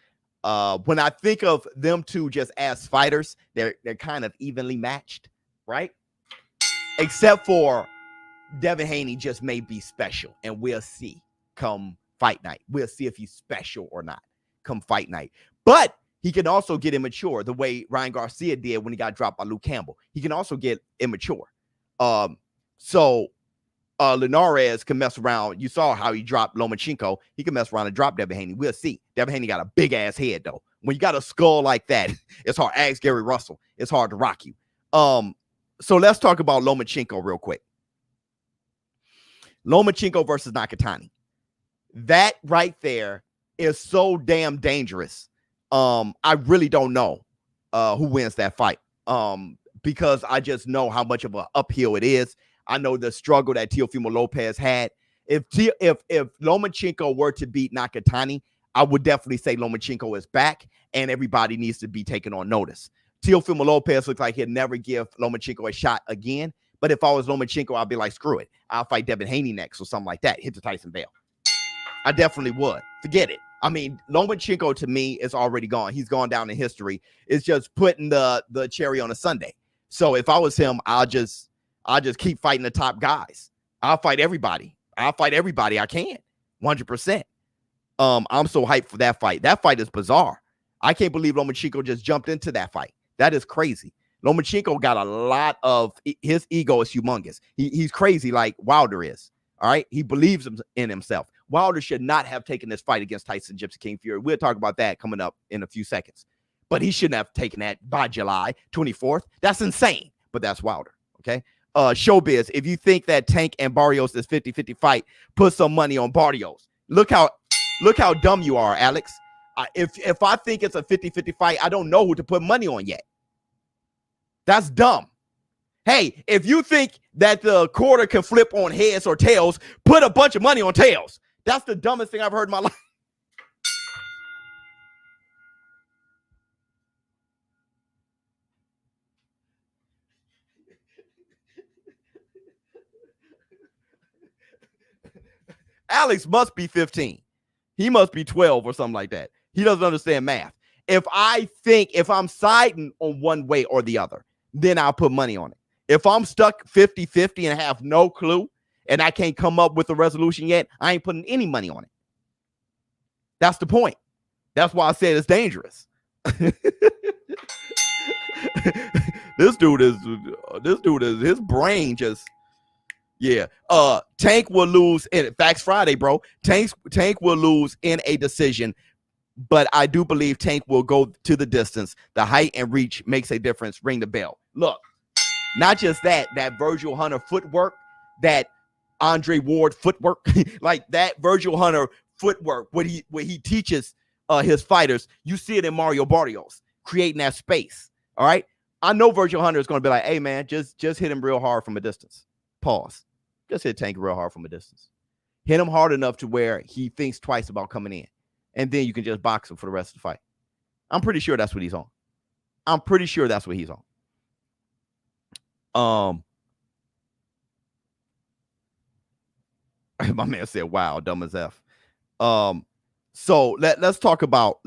When I think of them two just as fighters, they're kind of evenly matched, right? Except for Devin Haney just may be special, and we'll see come fight night. We'll see if he's special or not come fight night. But he can also get immature the way Ryan Garcia did when he got dropped by Luke Campbell. He can also get immature. So Linares can mess around. You saw how he dropped Lomachenko. He can mess around and drop Devin Haney. We'll see. Devin Haney got a big ass head though. When you got a skull like that, it's hard. Ask Gary Russell. It's hard to rock you. So let's talk about Lomachenko real quick. Lomachenko versus Nakatani. That right there is so damn dangerous. I really don't know who wins that fight. Because I just know how much of an uphill it is. I know the struggle that Teofimo Lopez had. If Lomachenko were to beat Nakatani, I would definitely say Lomachenko is back, and everybody needs to be taken on notice. Teofimo Lopez looks like he'll never give Lomachenko a shot again. But if I was Lomachenko, I'd be like, screw it. I'll fight Devin Haney next or something like that. Hit the Tyson Bell. I definitely would. Forget it. I mean, Lomachenko to me is already gone. He's gone down in history. It's just putting the cherry on a sundae. So if I was him, I'll just keep fighting the top guys. I'll fight everybody. I can. 100%. I'm so hyped for that fight. That fight is bizarre. I can't believe Lomachenko just jumped into that fight. That is crazy. Lomachenko got a lot of his ego is humongous. He's crazy like Wilder is. All right. He believes in himself. Wilder should not have taken this fight against Tyson Gypsy King Fury. We'll talk about that coming up in a few seconds. But he shouldn't have taken that by July 24th. That's insane. But that's Wilder. Okay. ShowBizz, if you think that Tank and Barrios is 50-50 fight, put some money on Barrios. Look how dumb you are, Alex. If I think it's a 50-50 fight, I don't know who to put money on yet. That's dumb. Hey, if you think that the quarter can flip on heads or tails, put a bunch of money on tails. That's the dumbest thing I've heard in my life. Alex must be 15. He must be 12 or something like that. He doesn't understand math. If I'm siding on one way or the other, then I'll put money on it. If I'm stuck 50-50 and have no clue and I can't come up with a resolution yet, I ain't putting any money on it. That's the point. That's why I said it's dangerous. This dude is his brain just, Yeah. Tank will lose in Facts Friday, bro. Tank will lose in a decision, but I do believe Tank will go to the distance. The height and reach makes a difference. Ring the bell. Look, not just that Virgil Hunter footwork, that Andre Ward footwork, like that Virgil Hunter footwork, what he teaches his fighters. You see it in Mario Barrios, creating that space. All right. I know Virgil Hunter is going to be like, hey man, just hit him real hard from a distance. Pause. Just hit Tank real hard from a distance. Hit him hard enough to where he thinks twice about coming in. And then you can just box him for the rest of the fight. I'm pretty sure that's what he's on. I'm pretty sure that's what he's on. My man said, wow, dumb as F. So let's talk about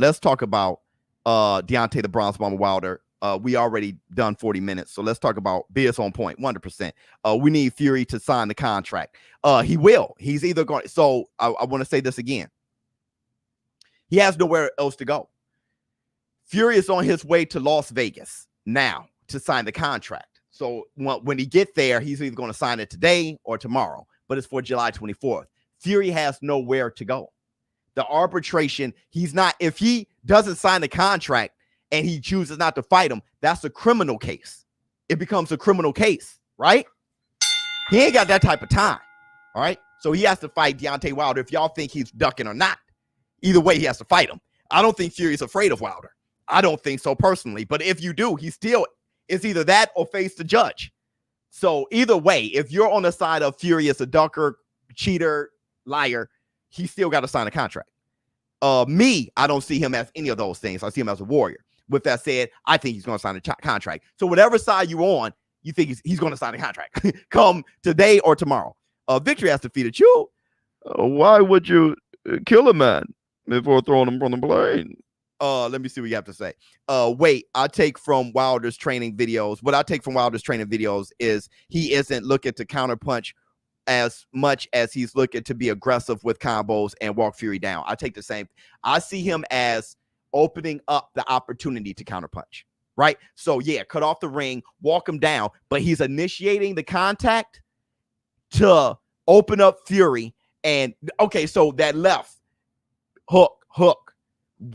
Deontay the Bronze Bomber Wilder. We already done 40 minutes, so let's talk about Biz on point 100%. We need Fury to sign the contract. He will. He's either going. So I want to say this again. He has nowhere else to go. Fury is on his way to Las Vegas now to sign the contract. So when he get there, he's either going to sign it today or tomorrow, but it's for July 24th. Fury has nowhere to go. The arbitration, he's not. If he doesn't sign the contract and he chooses not to fight him, that's a criminal case. It becomes a criminal case, right? He ain't got that type of time, all right? So he has to fight Deontay Wilder if y'all think he's ducking or not. Either way, he has to fight him. I don't think Fury's afraid of Wilder. I don't think so personally. But if you do, he still is either that or face the judge. So either way, if you're on the side of Fury as a ducker, cheater, liar, he still got to sign a contract. Me, I don't see him as any of those things. I see him as a warrior. With that said, I think he's going to sign a contract. So whatever side you're on, you think he's going to sign a contract. Come today or tomorrow. Victory has defeated you. Why would you kill a man before throwing him from the plane? Let me see what you have to say. Wait, I take from Wilder's training videos. What I take from Wilder's training videos is he isn't looking to counterpunch as much as he's looking to be aggressive with combos and walk Fury down. I take the same. I see him as opening up the opportunity to counterpunch, right? So yeah, cut off the ring, walk him down, but he's initiating the contact to open up Fury. And okay, so that left hook,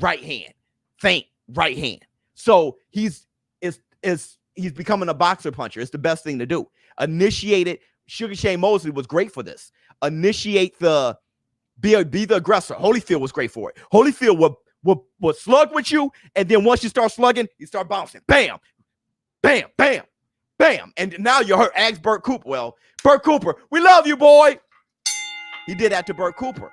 right hand, feint, right hand. So he's becoming a boxer puncher. It's the best thing to do. Initiate it. Sugar Shane Mosley was great for this. Initiate be the aggressor. Holyfield was great for it. Holyfield would slug with you, and then once you start slugging, you start bouncing. Bam, bam, bam, bam. And now you hurt. Ask Burt Cooper. Well, Burt Cooper, we love you, boy. He did that to Burt Cooper,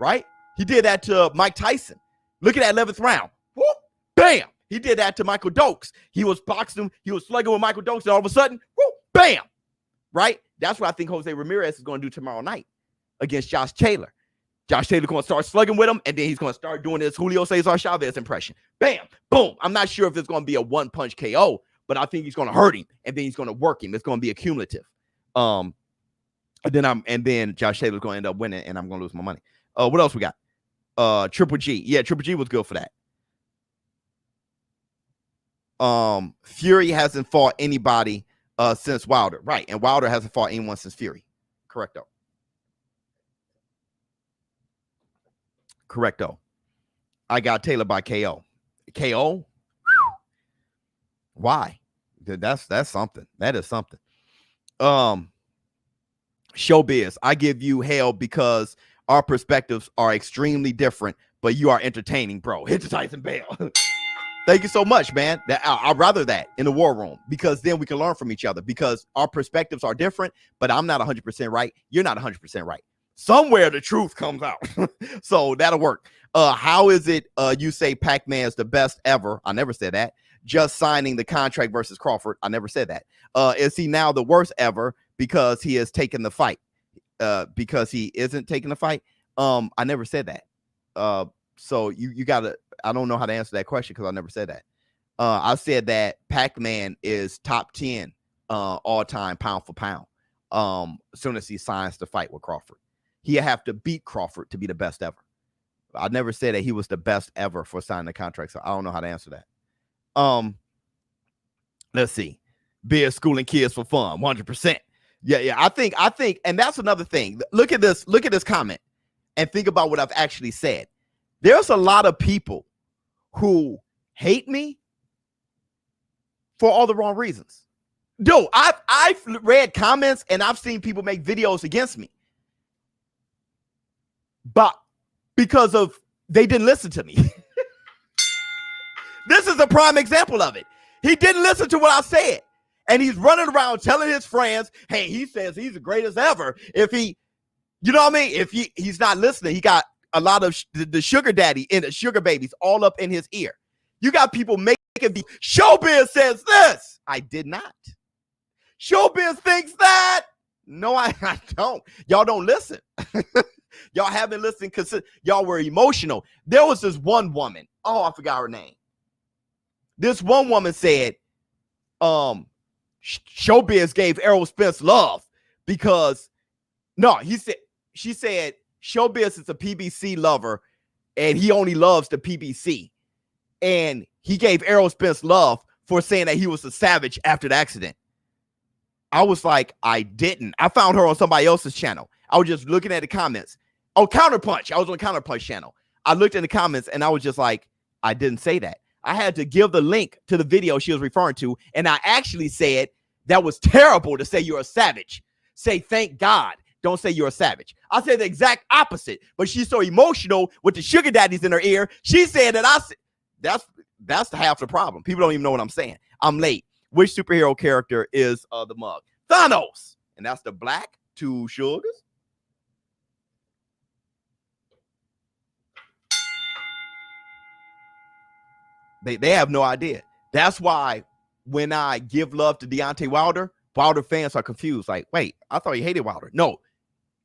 right? He did that to Mike Tyson. Look at that 11th round. Whoop, bam. He did that to Michael Dokes. He was boxing. He was slugging with Michael Dokes, and all of a sudden, whoop, bam. Right? That's what I think Jose Ramirez is going to do tomorrow night against Josh Taylor. Josh Taylor going to start slugging with him, and then he's going to start doing this Julio Cesar Chavez impression. Bam, boom. I'm not sure if it's going to be a one-punch KO, but I think he's going to hurt him, and then he's going to work him. It's going to be accumulative. And then Josh Taylor's going to end up winning, and I'm going to lose my money. What else we got? Triple G. Yeah, Triple G was good for that. Fury hasn't fought anybody since Wilder, right? And Wilder hasn't fought anyone since Fury. Correcto. I got Taylor by KO. KO? Whew. Why? That's something. That is something. ShowBizz, I give you hell because our perspectives are extremely different, but you are entertaining, bro. Hit the Tyson Bell. Thank you so much, man. I'd rather that in the war room, because then we can learn from each other, because our perspectives are different, but I'm not 100% right. You're not 100% right. Somewhere the truth comes out. So that'll work. How is it you say Pac-Man is the best ever? I never said that. Just signing the contract versus Crawford. I never said that. Is he now the worst ever because he has taken the fight? Because he isn't taking the fight? I never said that. So you gotta, I don't know how to answer that question because I never said that. I said that Pac-Man is top 10 all time pound for pound. As soon as he signs the fight with Crawford, he'll have to beat Crawford to be the best ever. I never said that he was the best ever for signing the contract, so I don't know how to answer that. Let's see. Beer schooling kids for fun, 100%. Yeah. I think, and that's another thing. Look at this comment and think about what I've actually said. There's a lot of people who hate me for all the wrong reasons. Dude, I've read comments and I've seen people make videos against me, but because of they didn't listen to me. This is a prime example of it. He didn't listen to what I said, and he's running around telling his friends, hey, he says he's the greatest ever. If he, you know what I mean? If he's not listening, he got a lot of the sugar daddy and the sugar babies all up in his ear. You got people making the ShowBizz says this. I did not. ShowBizz thinks that. No, I don't. Y'all don't listen. Y'all haven't listened because y'all were emotional. There was this one woman. Oh, I forgot her name. This one woman said, ShowBizz gave Errol Spence love because she said ShowBizz is a PBC lover and he only loves the PBC. And he gave Errol Spence love for saying that he was a savage after the accident. I was like, I didn't. I found her on somebody else's channel. I was just looking at the comments. Oh, Counterpunch. I was on Counterpunch channel. I looked in the comments and I was just like, I didn't say that. I had to give the link to the video she was referring to. And I actually said, that was terrible to say you're a savage. Say, thank God. Don't say you're a savage. I said the exact opposite. But she's so emotional with the sugar daddies in her ear. She said that I said, that's half the problem. People don't even know what I'm saying. I'm late. Which superhero character is the mug? Thanos. And that's the black two sugars. They have no idea. That's why when I give love to Deontay Wilder, Wilder fans are confused. Like, wait, I thought you hated Wilder. No,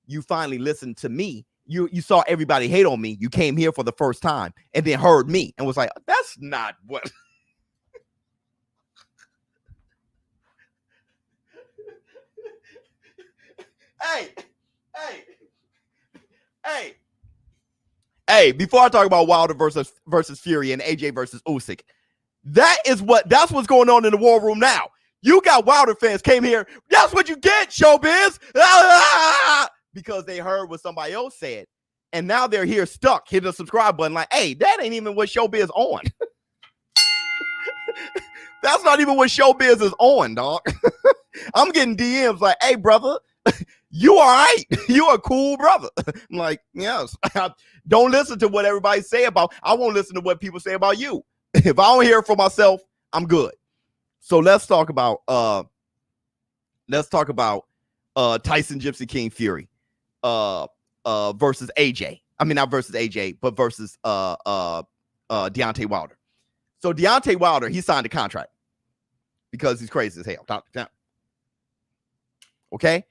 you finally listened to me. You saw everybody hate on me. You came here for the first time and then heard me and was like, that's not what. Hey, before I talk about Wilder versus Fury and AJ versus Usyk, that's what's going on in the war room now. You got Wilder fans came here. That's what you get, ShowBizz. Because they heard what somebody else said. And now they're here stuck, hit the subscribe button like, hey, that ain't even what ShowBizz on. That's not even what ShowBizz is on, dog. I'm getting DMs like, hey, brother, you all right? You a cool brother. I'm like, yes. Don't listen to what everybody say about. I won't listen to what people say about you. If I don't hear it for myself, I'm good. So let's talk about Tyson Gypsy King Fury versus AJ. I mean, not versus AJ, but versus Deontay Wilder. So Deontay Wilder, he signed a contract because he's crazy as hell. Okay?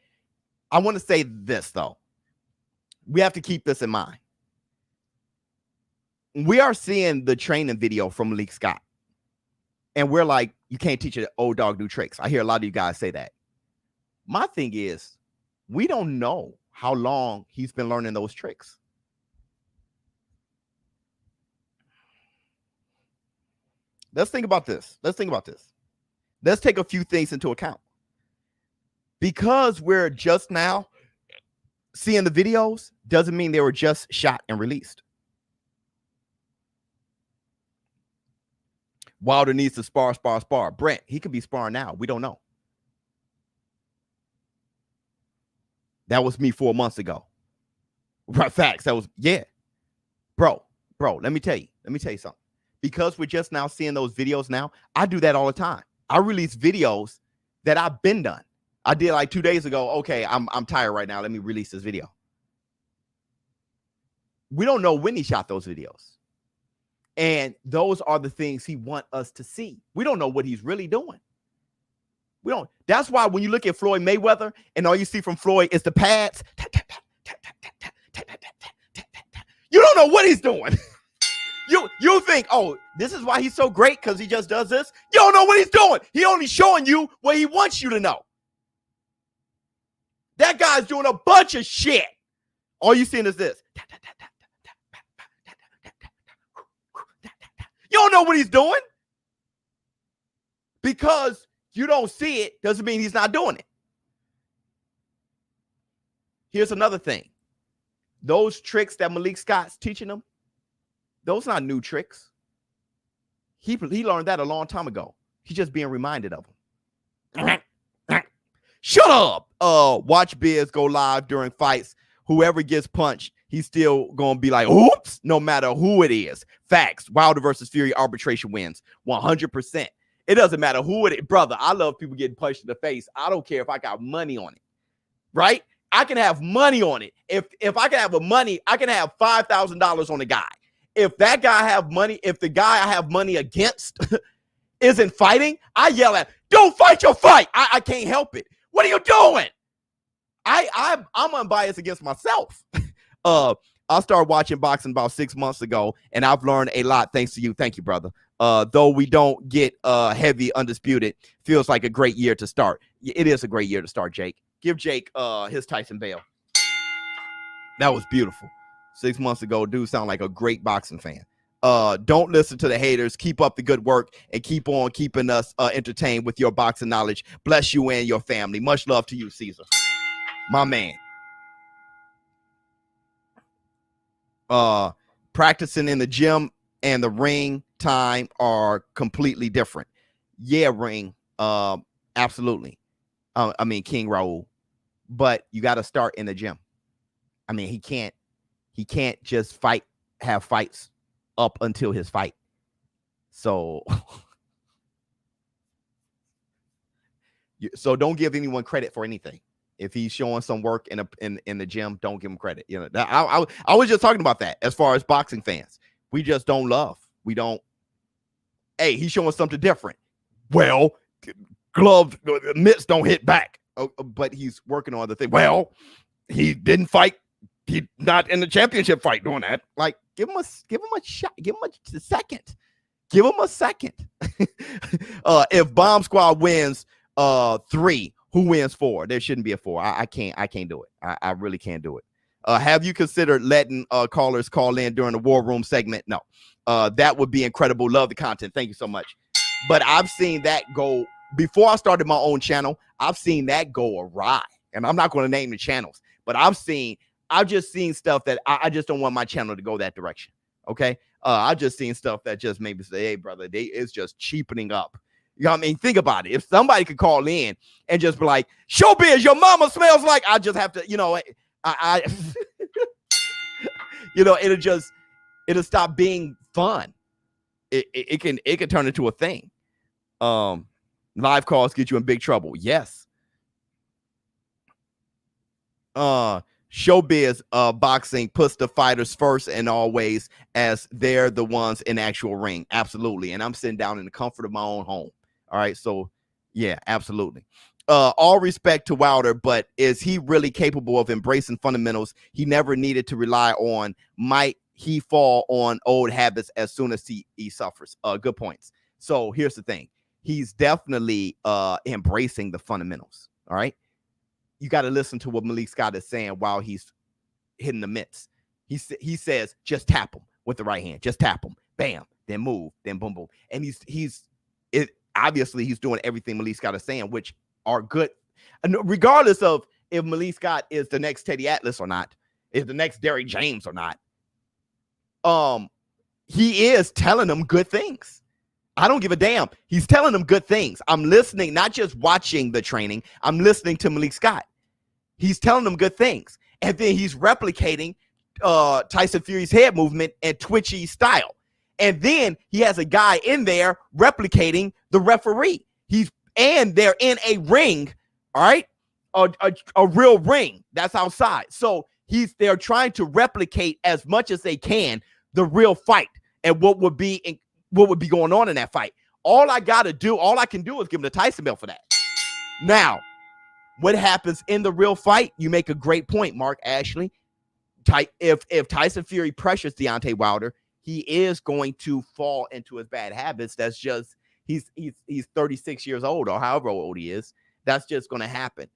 I want to say this, though. We have to keep this in mind. We are seeing the training video from Malik Scott. And we're like, you can't teach an old dog new tricks. I hear a lot of you guys say that. My thing is, we don't know how long he's been learning those tricks. Let's think about this. Let's take a few things into account. Because we're just now seeing the videos doesn't mean they were just shot and released. Wilder needs to spar. Brent, he could be sparring now. We don't know. That was me 4 months ago. Right, facts. That was, yeah. Bro, let me tell you something. Because we're just now seeing those videos now, I do that all the time. I release videos that I've been done. I did like 2 days ago. Okay, I'm tired right now. Let me release this video. We don't know when he shot those videos. And those are the things he wants us to see. We don't know what he's really doing. We don't. That's why when you look at Floyd Mayweather and all you see from Floyd is the pads. You don't know what he's doing. You think, oh, this is why he's so great because he just does this. You don't know what he's doing. He only showing you what he wants you to know. That guy's doing a bunch of shit. All you seeing is this. You don't know what he's doing. Because you don't see it doesn't mean he's not doing it. Here's another thing. Those tricks that Malik Scott's teaching them, those not new tricks. He learned that a long time ago. He's just being reminded of them. Shut up. Watch Biz go live during fights. Whoever gets punched, he's still going to be like, oops, no matter who it is. Facts. Wilder versus Fury arbitration wins 100%. It doesn't matter who it is. Brother, I love people getting punched in the face. I don't care if I got money on it. Right? I can have money on it. If I can have money, I can have $5,000 on the guy. If that guy have money, if the guy I have money against isn't fighting, I yell at, don't fight your fight. I can't help it. What are you doing? I'm unbiased against myself. I started watching boxing about 6 months ago, and I've learned a lot thanks to you. Thank you, brother. Though we don't get heavy undisputed, feels like a great year to start. It is a great year to start, Jake. Give Jake his Tyson Bale. That was beautiful. 6 months ago, dude sound like a great boxing fan. Don't listen to the haters. Keep up the good work and keep on keeping us entertained with your boxing knowledge. Bless you and your family. Much love to you, Caesar. My man. Practicing in the gym and the ring time are completely different. Yeah, ring. Absolutely. I mean, King Raul. But you got to start in the gym. I mean, he can't just have fights up until his fight. So don't give anyone credit for anything. If he's showing some work in the gym, don't give him credit. You know, I was just talking about that as far as boxing fans. We just don't love. We don't. Hey, he's showing something different. Well, gloves, mitts don't hit back. But he's working on the thing. Well, he didn't fight. He's not in the championship fight doing that. Like, give him a shot. Give him a second. Give him a second. If Bomb Squad wins 3, who wins 4? There shouldn't be a 4. I can't do it. I really can't do it. Have you considered letting callers call in during the War Room segment? No. That would be incredible. Love the content. Thank you so much. But I've seen that go before I started my own channel. I've seen that go awry, and I'm not going to name the channels, but I've just seen stuff that I just don't want my channel to go that direction. Okay. I just seen stuff that just made me say, hey, brother, it's just cheapening up. You know what I mean? Think about it. If somebody could call in and just be like, ShowBizz, your mama smells like, I just have to, you know, you know, it'll stop being fun. It can turn into a thing. Live calls get you in big trouble. Yes. ShowBizz boxing puts the fighters first and always as they're the ones in actual ring. Absolutely. And I'm sitting down in the comfort of my own home. All right. So yeah, absolutely. All respect to Wilder, but is he really capable of embracing fundamentals he never needed to rely on? Might he fall on old habits as soon as he suffers? Good points. So here's the thing. He's definitely embracing the fundamentals. All right. You got to listen to what Malik Scott is saying while he's hitting the mitts. He says, just tap him with the right hand. Just tap him. Bam. Then move. Then boom, boom. And obviously he's doing everything Malik Scott is saying, which are good. And regardless of if Malik Scott is the next Teddy Atlas or not, is the next Derrick James or not, he is telling them good things. I don't give a damn. He's telling them good things. I'm listening, not just watching the training. I'm listening to Malik Scott. He's telling them good things. And then he's replicating Tyson Fury's head movement and twitchy style. And then he has a guy in there replicating the referee. And they're in a ring, all right? A real ring that's outside. So they're trying to replicate as much as they can the real fight and what would be going on in that fight. All I can do is give him the Tyson belt for that. Now, what happens in the real fight? You make a great point, Mark Ashley. If Tyson Fury pressures Deontay Wilder, he is going to fall into his bad habits. That's just he's 36 years old or however old he is. That's just going to happen.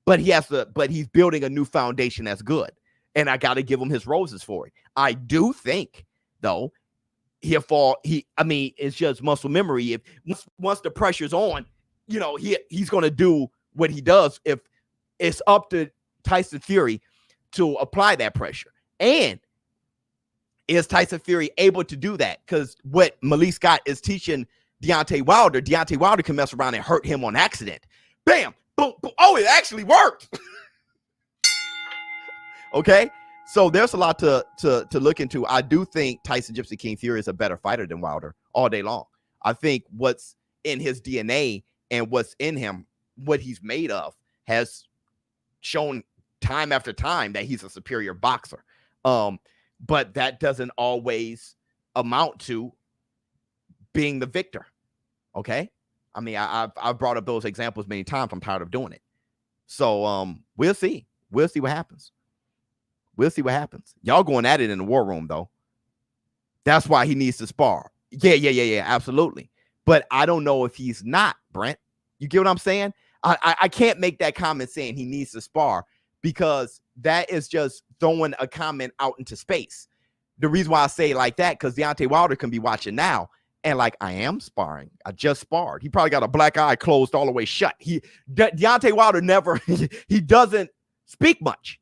But he's building a new foundation that's good. And I got to give him his roses for it. I do think, though, he'll fall. It's just muscle memory. If once the pressure's on, you know, he's going to do what he does. If it's up to Tyson Fury to apply that pressure. And is Tyson Fury able to do that? Because what Malik Scott is teaching Deontay Wilder can mess around and hurt him on accident. Bam, boom, boom. Oh, it actually worked. Okay, so there's a lot to look into. I do think Tyson Gypsy King Fury is a better fighter than Wilder all day long. I think what's in his DNA and what's in him, what he's made of, has shown time after time that he's a superior boxer. But that doesn't always amount to being the victor. Okay, I mean, I've brought up those examples many times. I'm tired of doing it. So we'll see. We'll see what happens. We'll see what happens. Y'all going at it in the war room, though. That's why he needs to spar. Yeah, absolutely. But I don't know if he's not, Brent. You get what I'm saying? I can't make that comment saying he needs to spar, because that is just throwing a comment out into space. The reason why I say it like that, because Deontay Wilder can be watching now and like, I am sparring. I just sparred. He probably got a black eye closed all the way shut. Deontay Wilder never, he doesn't speak much.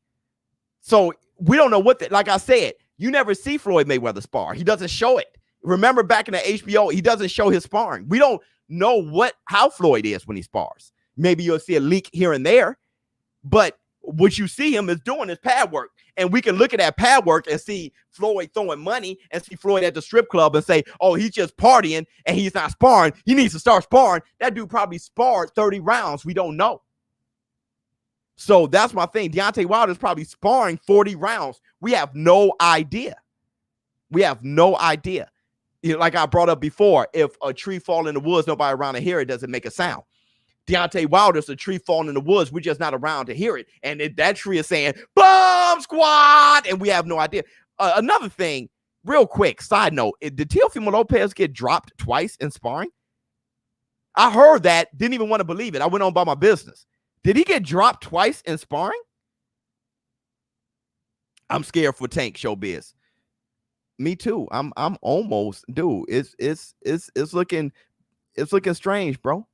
So we don't know what like I said, you never see Floyd Mayweather spar. He doesn't show it. Remember back in the HBO, he doesn't show his sparring. We don't know how Floyd is when he spars. Maybe you'll see a leak here and there, but what you see him is doing is pad work. And we can look at that pad work and see Floyd throwing money and see Floyd at the strip club and say, oh, he's just partying and he's not sparring. He needs to start sparring. That dude probably sparred 30 rounds. We don't know. So that's my thing. Deontay Wilder is probably sparring 40 rounds. We have no idea. We have no idea. You know, like I brought up before, if a tree fall in the woods, nobody around to hear it, doesn't make a sound. Deontay Wilder's a tree falling in the woods. We're just not around to hear it. And that tree is saying, bomb squad, and we have no idea. Another thing, real quick, side note, did Teofimo Lopez get dropped twice in sparring? I heard that, didn't even want to believe it. I went on about my business. Did he get dropped twice in sparring? I'm scared for Tank, ShowBizz. Me too. I'm almost, dude. It's looking strange, bro.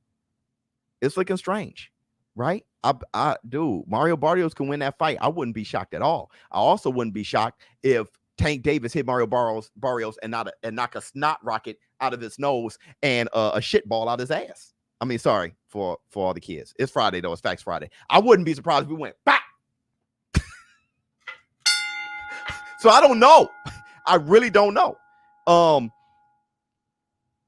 It's looking strange, right? Dude, Mario Barrios can win that fight. I wouldn't be shocked at all. I also wouldn't be shocked if Tank Davis hit Mario Barrios and knock a snot rocket out of his nose and a shit ball out his ass. I mean, sorry for all the kids. It's Friday though. It's Facts Friday. I wouldn't be surprised if we went back. So I don't know. I really don't know.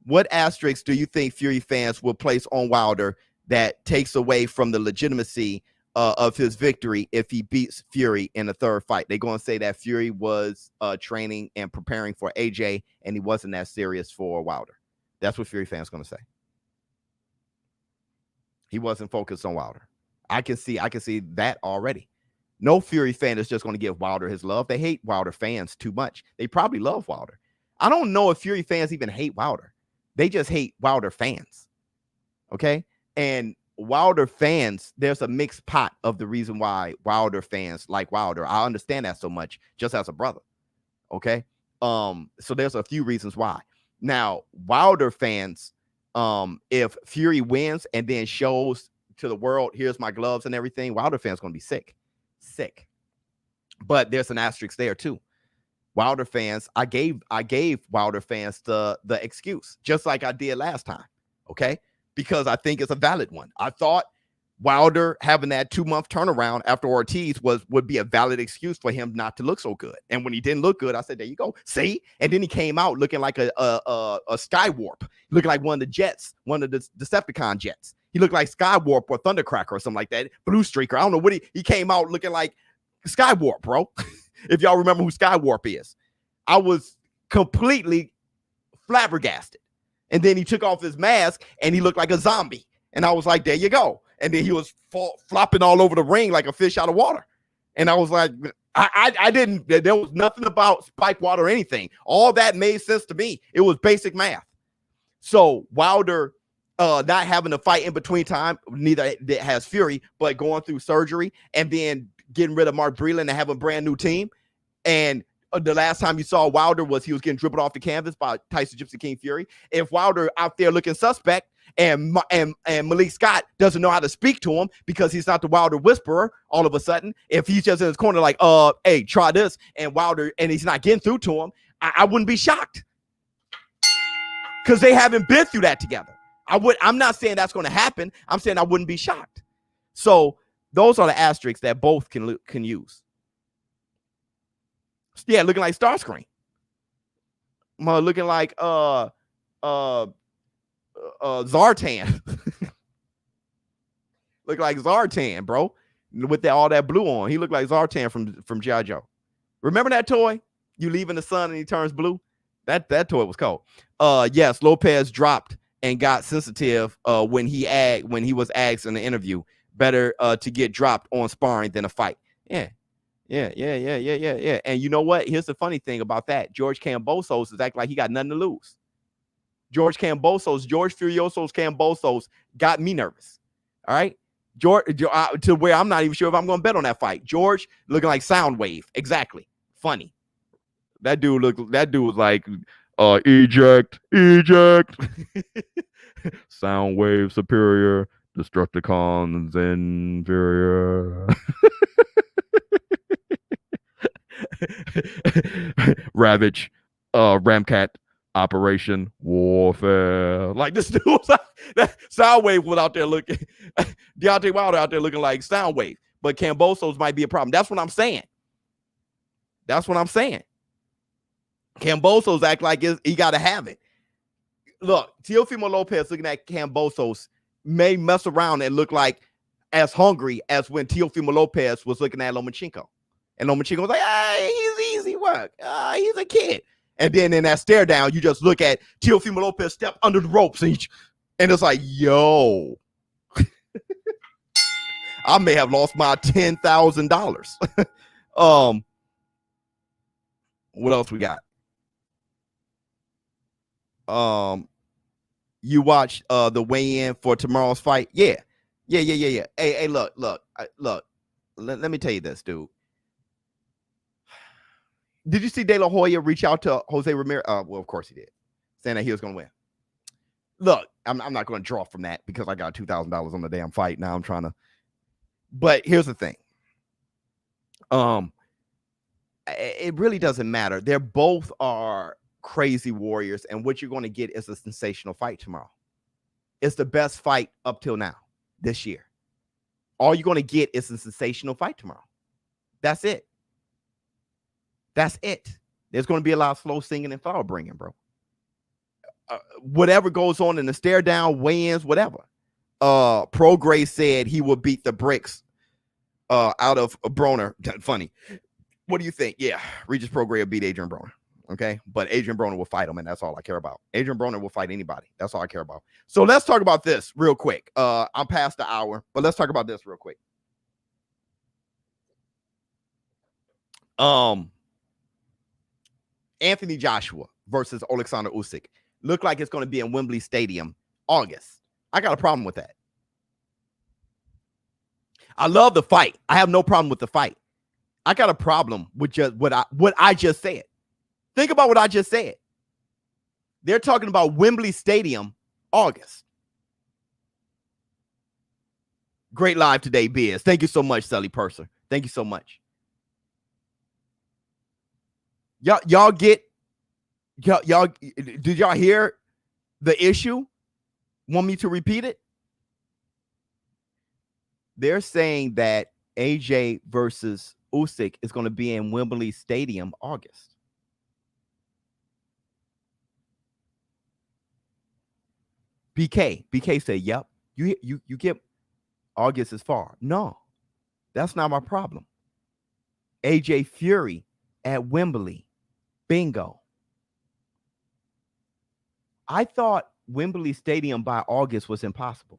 What asterisks do you think Fury fans will place on Wilder that takes away from the legitimacy of his victory if he beats Fury in the third fight? They're going to say that Fury was training and preparing for AJ, and he wasn't that serious for Wilder. That's what Fury fans going to say. He wasn't focused on Wilder. I can see that already. No Fury fan is just going to give Wilder his love. They hate Wilder fans too much. They probably love Wilder. I don't know if Fury fans even hate Wilder. They just hate Wilder fans. Okay? And Wilder fans, there's a mixed pot of the reason why Wilder fans like Wilder. I understand that so much just as a brother. Okay? So there's a few reasons why. Now, Wilder fans, if Fury wins and then shows to the world, here's my gloves and everything, Wilder fans going to be sick. But there's an asterisk there too. Wilder fans, I gave Wilder fans the excuse, just like I did last time. Okay? Because I think it's a valid one. I thought Wilder having that 2-month turnaround after Ortiz would be a valid excuse for him not to look so good. And when he didn't look good, I said, there you go. See? And then he came out looking like a Skywarp, looking like one of the jets, one of the Decepticon jets. He looked like Skywarp or Thundercracker or something like that. Blue Streaker. I don't know what he came out looking like Skywarp, bro. If y'all remember who Skywarp is. I was completely flabbergasted. And then he took off his mask and he looked like a zombie. And I was like, there you go. And then he was flopping all over the ring like a fish out of water. And I was like, I didn't, there was nothing about spike water or anything. All that made sense to me. It was basic math. So Wilder not having a fight in between time, neither has Fury, but going through surgery and then getting rid of Mark Breland and have a brand new team. And the last time you saw Wilder was he was getting dribbled off the canvas by Tyson Gypsy King Fury. If Wilder out there looking suspect, And Malik Scott doesn't know how to speak to him because he's not the Wilder whisperer. All of a sudden, if he's just in his corner like, hey, try this, and Wilder, and he's not getting through to him, I wouldn't be shocked because they haven't been through that together. I'm not saying that's going to happen. I'm saying I wouldn't be shocked. So those are the asterisks that both can use. Yeah, looking like Starscream. Looking like Zartan. Look like Zartan, bro. With all that blue on. He looked like Zartan from G.I. Joe. Remember that toy? You leave in the sun and he turns blue? That toy was cold. Yes, Lopez dropped and got sensitive when he was asked in the interview. Better to get dropped on sparring than a fight. Yeah. And you know what? Here's the funny thing about that. George Kambosos is acting like he got nothing to lose. George Furioso's Kambosos got me nervous. All right. George, to where I'm not even sure if I'm going to bet on that fight. George looking like Soundwave. Exactly. Funny. That dude was like, eject. Soundwave superior. Destructicons inferior. Ravage, Ramcat, Operation Warfare. Like this dude was that Soundwave was out there looking. Deontay Wilder out there looking like Soundwave, but Kambosos might be a problem. That's what I'm saying. Kambosos act like he got to have it. Look, Teofimo Lopez looking at Kambosos may mess around and look like as hungry as when Teofimo Lopez was looking at Lomachenko. And Lomachenko was like, hey, he's easy work. He's a kid. And then in that stare down, you just look at Teofimo Lopez step under the ropes and it's like, yo, I may have lost my $10,000. What else we got? You watch the weigh-in for tomorrow's fight? Yeah. Hey, look. Let me tell you this, dude. Did you see De La Hoya reach out to Jose Ramirez? Well, of course he did, saying that he was going to win. Look, I'm not going to draw from that because I got $2,000 on the damn fight. Now I'm trying to. But here's the thing. It really doesn't matter. They're both are crazy warriors, and what you're going to get is a sensational fight tomorrow. It's the best fight up till now this year. All you're going to get is a sensational fight tomorrow. That's it. There's going to be a lot of slow singing and flower bringing, bro. Whatever goes on in the stare down, weigh-ins, whatever. Prograis said he will beat the bricks out of Broner. Funny. What do you think? Yeah, Regis Prograis will beat Adrian Broner. Okay, but Adrian Broner will fight him, and that's all I care about. Adrian Broner will fight anybody. That's all I care about. So let's talk about this real quick. I'm past the hour, but let's talk about this real quick. Anthony Joshua versus Alexander Usyk look like it's going to be in Wembley Stadium August. I got a problem with that. I love the fight. I have no problem with the fight. I got a problem with just what I just said. Think about what I just said. They're talking about Wembley Stadium August. Great live today, Biz. Thank you so much, Sully Purser. Thank you so much. Y'all did y'all hear the issue? Want me to repeat it? They're saying that AJ versus Usyk is going to be in Wembley Stadium August. BK said, yep. You get August is far. No, that's not my problem. AJ Fury at Wembley. Bingo. I thought Wembley Stadium by August was impossible.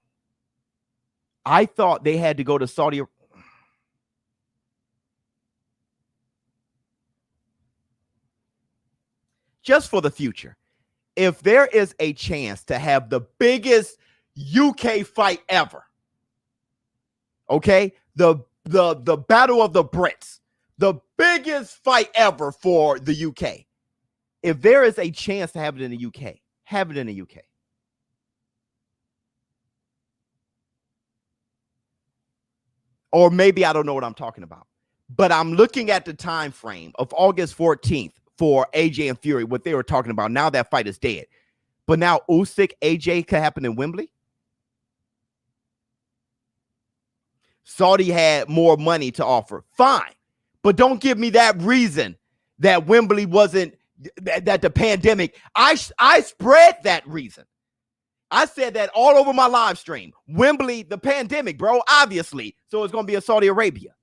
I thought they had to go to Saudi. Just for the future. If there is a chance to have the biggest UK fight ever, okay, the Battle of the Brits, the biggest fight ever for the UK. If there is a chance to have it in the UK, have it in the UK. Or maybe I don't know what I'm talking about. But I'm looking at the time frame of August 14th for AJ and Fury, what they were talking about. Now that fight is dead. But now Usyk, AJ could happen in Wembley. Saudi had more money to offer. Fine. But don't give me that reason that Wembley wasn't, that the pandemic. I spread that reason. I said that all over my live stream. Wembley, the pandemic, bro, obviously. So it's going to be in Saudi Arabia.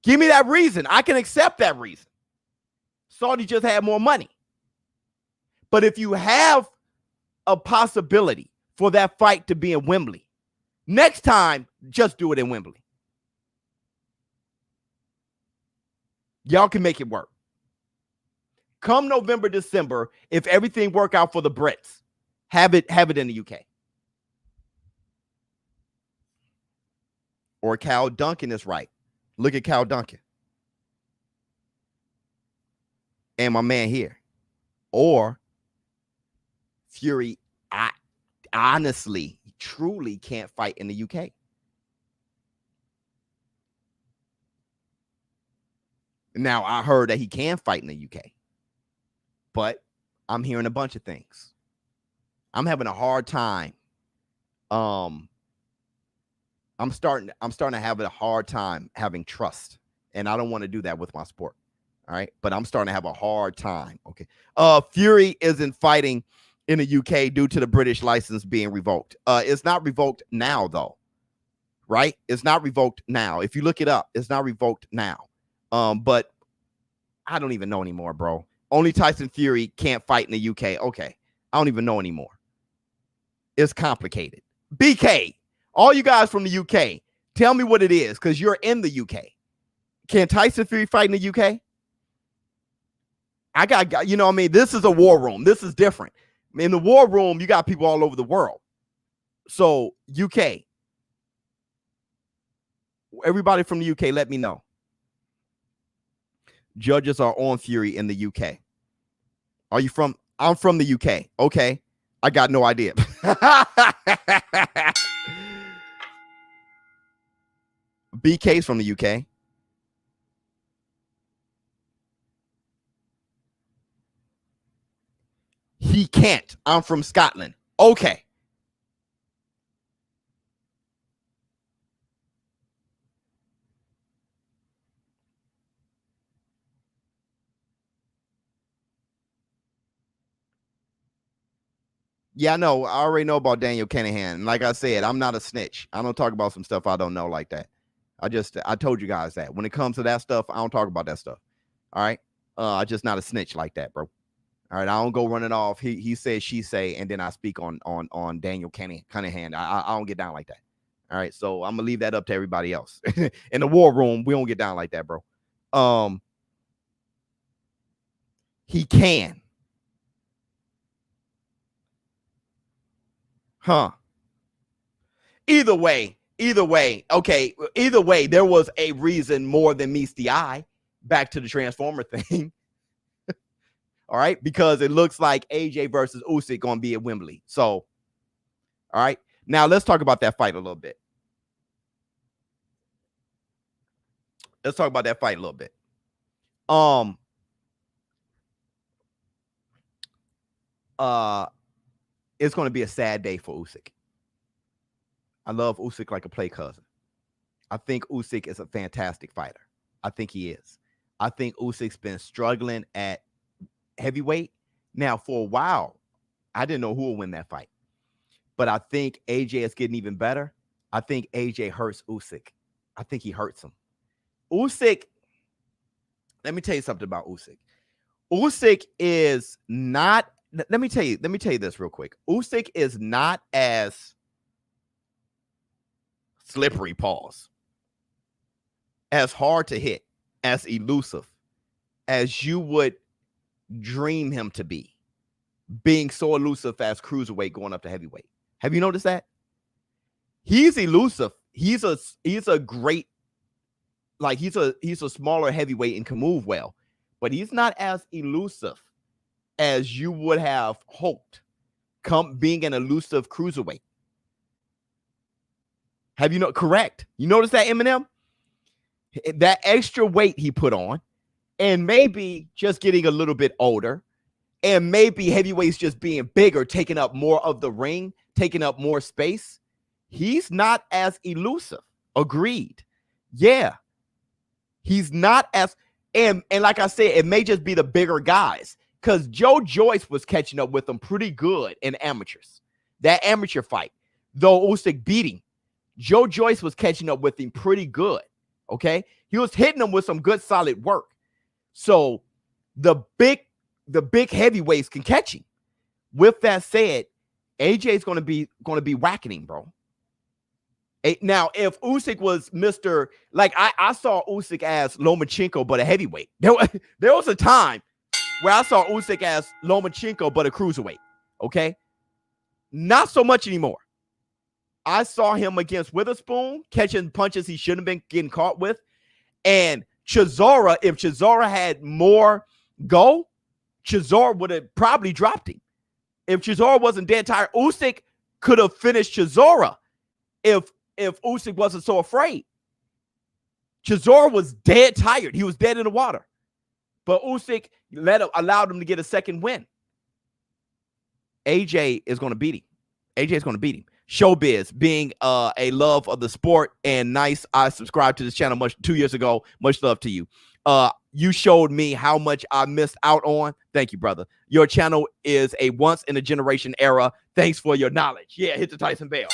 Give me that reason. I can accept that reason. Saudi just had more money. But if you have a possibility for that fight to be in Wembley, next time, just do it in Wembley. Y'all can make it work. Come November, December, if everything work out for the Brits, have it in the UK. Or Cal Duncan is right. Look at Cal Duncan. And my man here. Or Fury, I honestly, truly can't fight in the UK. Now, I heard that he can fight in the UK. But I'm hearing a bunch of things. I'm having a hard time. I'm starting to have a hard time having trust. And I don't want to do that with my sport. All right. But I'm starting to have a hard time. Okay. Fury isn't fighting in the UK due to the British license being revoked. It's not revoked now, though. Right? It's not revoked now. If you look it up, it's not revoked now. But I don't even know anymore, bro. Only Tyson Fury can't fight in the UK. Okay. I don't even know anymore. It's complicated. BK, all you guys from the UK, tell me what it is, because you're in the UK. Can Tyson Fury fight in the UK? I got, you know what I mean? This is a war room. This is different. In the war room, you got people all over the world. So, UK. Everybody from the UK, let me know. Judges are on Fury in the UK. Are you from? I'm from the UK. Okay. I got no idea. BK's from the UK. He can't. I'm from Scotland. Okay. Yeah, I know. I already know about Daniel Kinahan. And like I said, I'm not a snitch. I don't talk about some stuff I don't know like that. I told you guys that. When it comes to that stuff, I don't talk about that stuff. All right? I'm just not a snitch like that, bro. All right, I don't go running off. He says, she say, and then I speak on Daniel Kinahan. I don't get down like that. All right, so I'm gonna leave that up to everybody else. In the war room, we don't get down like that, bro. He can. Huh. Either way, okay. Either way, there was a reason more than meets the eye. Back to the Transformer thing. All right, because it looks like AJ versus Usyk going to be at Wembley. So, all right, now let's talk about that fight a little bit. Let's talk about that fight a little bit. It's going to be a sad day for Usyk. I love Usyk like a play cousin. I think Usyk is a fantastic fighter. I think he is. I think Usyk's been struggling at heavyweight. Now, for a while, I didn't know who would win that fight. But I think AJ is getting even better. I think AJ hurts Usyk. I think he hurts him. Usyk, let me tell you something about Usyk. Usyk is not, let me tell you this real quick. Usyk is not as slippery, pause, as hard to hit, as elusive as you would dream him to be, being so elusive as cruiserweight going up to heavyweight. Have you noticed that? He's elusive. He's a great, like he's a smaller heavyweight and can move well, but he's not as elusive as you would have hoped being an elusive cruiserweight. Have you know? Correct. You notice that, Eminem? That extra weight he put on, and maybe just getting a little bit older, and maybe heavyweights just being bigger, taking up more of the ring, taking up more space. He's not as elusive. Agreed. Yeah. He's not as, and like I said, it may just be the bigger guys, because Joe Joyce was catching up with him pretty good in amateurs. That amateur fight, though Usyk beat him, Joe Joyce was catching up with him pretty good. Okay, he was hitting him with some good solid work. So the big heavyweights can catch him. With that said, AJ is going to be whacking him, bro. Now, if Usyk was Mr. like I saw Usyk as Lomachenko, but a heavyweight. There was a time where I saw Usyk as Lomachenko, but a cruiserweight. Okay, not so much anymore. I saw him against Witherspoon catching punches he shouldn't have been getting caught with. And Chisora, if Chisora had more go, Chisora would have probably dropped him. If Chisora wasn't dead tired, Usyk could have finished Chisora if Usyk wasn't so afraid. Chisora was dead tired. He was dead in the water. But Usyk allowed him to get a second win. AJ is going to beat him. AJ is going to beat him. ShowBizz, being a love of the sport and nice. I subscribed to this channel 2 years ago. Much love to you. You showed me how much I missed out on. Thank you, brother. Your channel is a once in a generation era. Thanks for your knowledge. Yeah, hit the Tyson bell.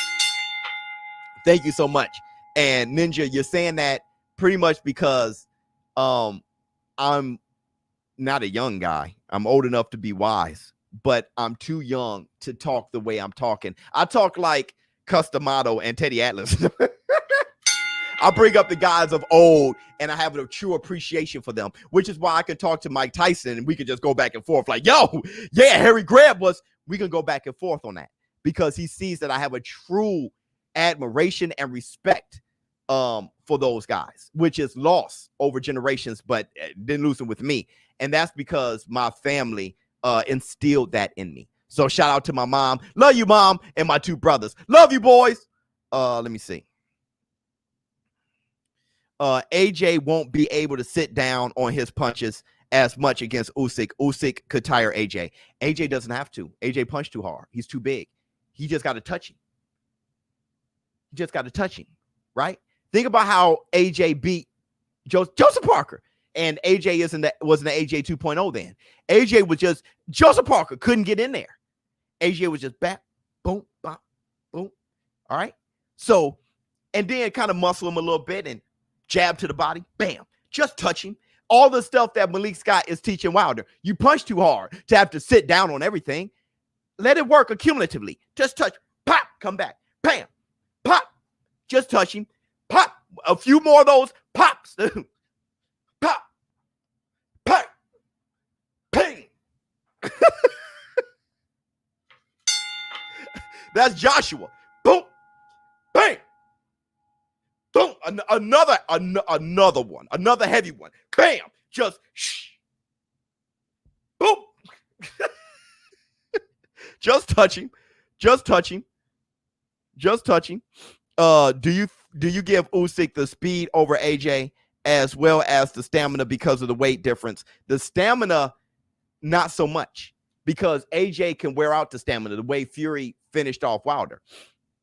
Thank you so much. And Ninja, you're saying that pretty much because I'm not a young guy. I'm old enough to be wise, but I'm too young to talk the way I'm talking. I talk like Customato and Teddy Atlas. I bring up the guys of old, and I have a true appreciation for them, which is why I can talk to Mike Tyson, and we can just go back and forth like, yo, yeah, Harry Grant was. We can go back and forth on that because he sees that I have a true admiration and respect for those guys, which is lost over generations, but didn't lose them with me. And that's because my family instilled that in me. So shout out to my mom. Love you, mom, and my two brothers. Love you, boys. Let me see. AJ won't be able to sit down on his punches as much against Usyk. Usyk could tire AJ. AJ doesn't have to. AJ punched too hard. He's too big. He just got to touch him. He just got to touch him, right? Think about how AJ beat Joseph Parker. And AJ wasn't an AJ 2.0 then. AJ was just, Joseph Parker couldn't get in there. AJ was just back, boom, bop, boom. All right. So, and then kind of muscle him a little bit and jab to the body, bam, just touch him. All the stuff that Malik Scott is teaching Wilder. You punch too hard to have to sit down on everything. Let it work accumulatively. Just touch, pop, come back, bam, pop, just touch him, pop, a few more of those pops, pop, pop, ping. That's Joshua. Boom, bang, boom. Another one, another heavy one. Bam, just shh, boom. Just touch him, just touch him, just touch him. Do you give Usyk the speed over AJ as well as the stamina because of the weight difference? The stamina, not so much, because AJ can wear out the stamina the way Fury finished off Wilder.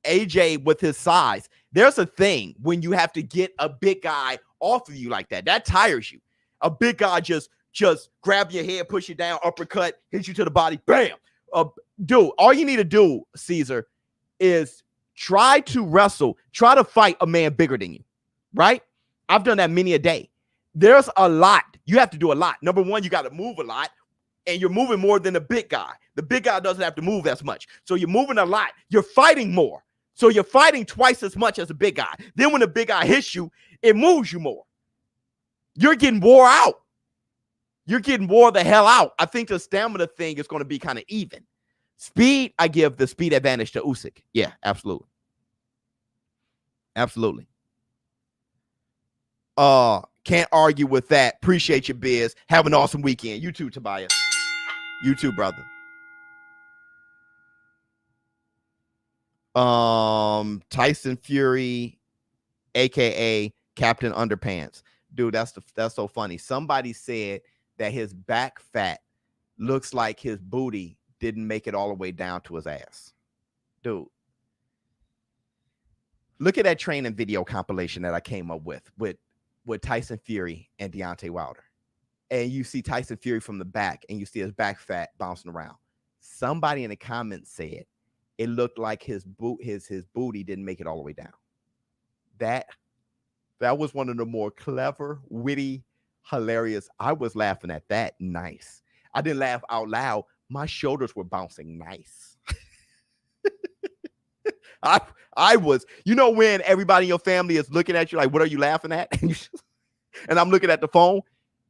AJ, with his size, there's a thing when you have to get a big guy off of you like that. That tires you. A big guy just grab your head, push you down, uppercut, hit you to the body, bam. Dude, all you need to do, Caesar, is try to wrestle, try to fight a man bigger than you, right? I've done that many a day. There's a lot. You have to do a lot. Number one, you got to move a lot, and you're moving more than the big guy. The big guy doesn't have to move as much. So you're moving a lot. You're fighting more. So you're fighting twice as much as a big guy. Then when the big guy hits you, it moves you more. You're getting wore out. You're getting wore the hell out. I think the stamina thing is going to be kind of even. Speed, I give the speed advantage to Usyk. Yeah, absolutely. Absolutely. Can't argue with that. Appreciate you, Biz. Have an awesome weekend. You too, Tobias. You too, brother. Tyson Fury, aka Captain Underpants. Dude, that's so funny. Somebody said that his back fat looks like his booty didn't make it all the way down to his ass. Dude, look at that training video compilation that I came up with Tyson Fury and Deontay Wilder. And you see Tyson Fury from the back, and you see his back fat bouncing around. Somebody in the comments said it looked like his booty didn't make it all the way down. That was one of the more clever, witty, hilarious. I was laughing at that. Nice. I didn't laugh out loud. My shoulders were bouncing nice. I was, when everybody in your family is looking at you like, what are you laughing at? And I'm looking at the phone.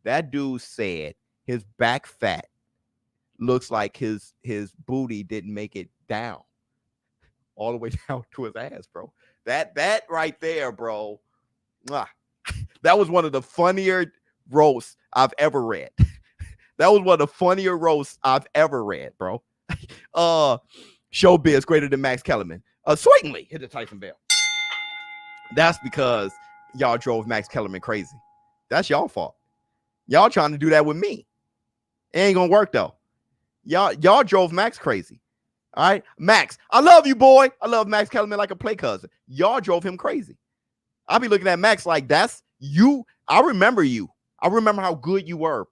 That dude said his back fat looks like his booty didn't make it down all the way down to his ass, bro. That right there, bro. That was one of the funnier roasts I've ever read. That was one of the funnier roasts I've ever read, bro. ShowBizz greater than Max Kellerman. Certainly hit the Tyson bell. That's because y'all drove Max Kellerman crazy. That's y'all fault. Y'all trying to do that with me. It ain't gonna work though. Y'all drove Max crazy. All right, Max, I love you, boy. I love Max Kellerman like a play cousin. Y'all drove him crazy. I'll be looking at Max like, that's you. I remember you. I remember how good you were.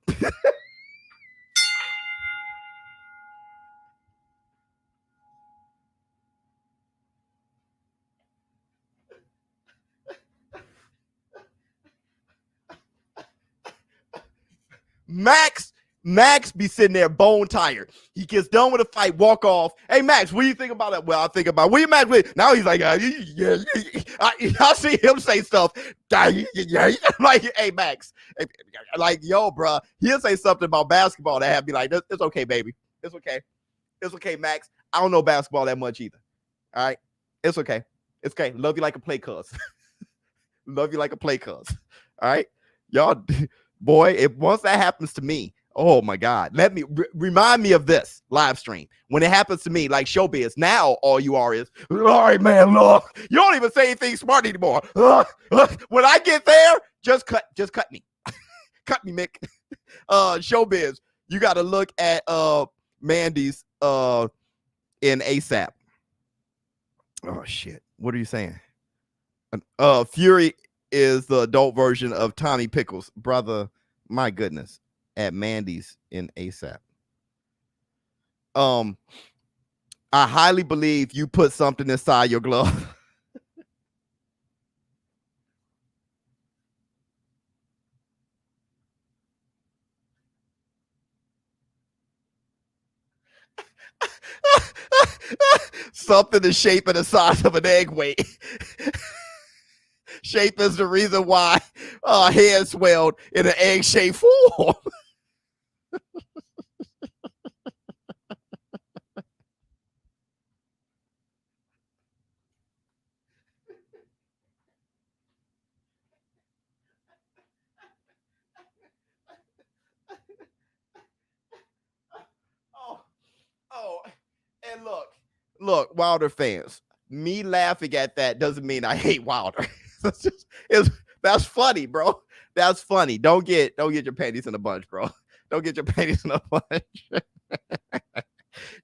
Max be sitting there bone tired. He gets done with a fight, walk off. Hey, Max, what do you think about that? Well, I think about what you Max with. Now he's like, yeah. I see him say stuff. Like, hey, Max, like, yo, bro, he'll say something about basketball that have me like, it's okay, baby. It's okay. It's okay, Max. I don't know basketball that much either. All right. It's okay. It's okay. Love you like a play cuz. Love you like a play cuz. All right. Y'all, boy, if once that happens to me, oh my God, let me remind me of this live stream. When it happens to me, like ShowBizz, now all you are is, all right, man, look, you don't even say anything smart anymore. When I get there, just cut me. Cut me, Mick. ShowBizz, you got to look at Mandy's in ASAP. Oh shit. What are you saying? Fury is the adult version of Tommy Pickles. Brother, my goodness. At Mandy's in ASAP. I highly believe you put something inside your glove. Something the shape and the size of an egg weight. Shape is the reason why head swelled in an egg-shaped form. And look, Wilder fans, me laughing at that doesn't mean I hate Wilder. That's funny, bro. That's funny. Don't get your panties in a bunch, bro. Don't get your panties in a bunch.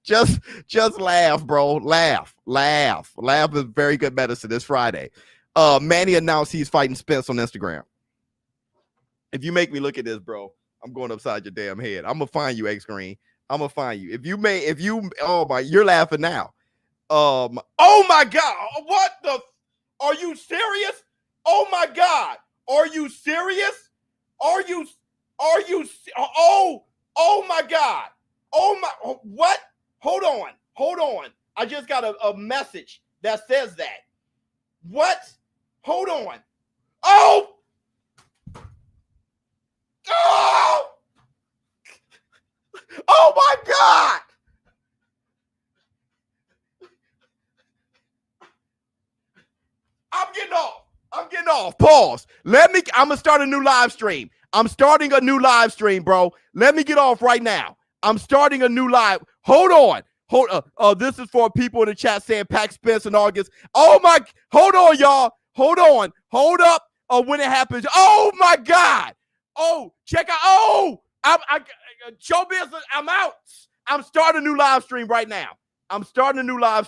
just laugh, bro. Laugh is very good medicine this Friday. Manny announced he's fighting Spence on Instagram. If you make me look at this, bro, I'm going upside your damn head. I'm gonna find you, X Green. I'm gonna find you. You're laughing now. Oh my God. What the? Are you serious? Oh my God. Are you serious? Oh my God. What? Hold on. I just got a message that says that. What? Hold on. Oh my God. I'm getting off. Pause. I'm going to start a new live stream. I'm starting a new live stream, bro. Let me get off right now. I'm starting a new live. Hold on. This is for people in the chat saying Pac Spence in August. Oh my, hold on, y'all. Hold up. When it happens. Oh my God. Oh, check out. Oh, ShowBizz, I'm out. I'm starting a new live stream right now. I'm starting a new live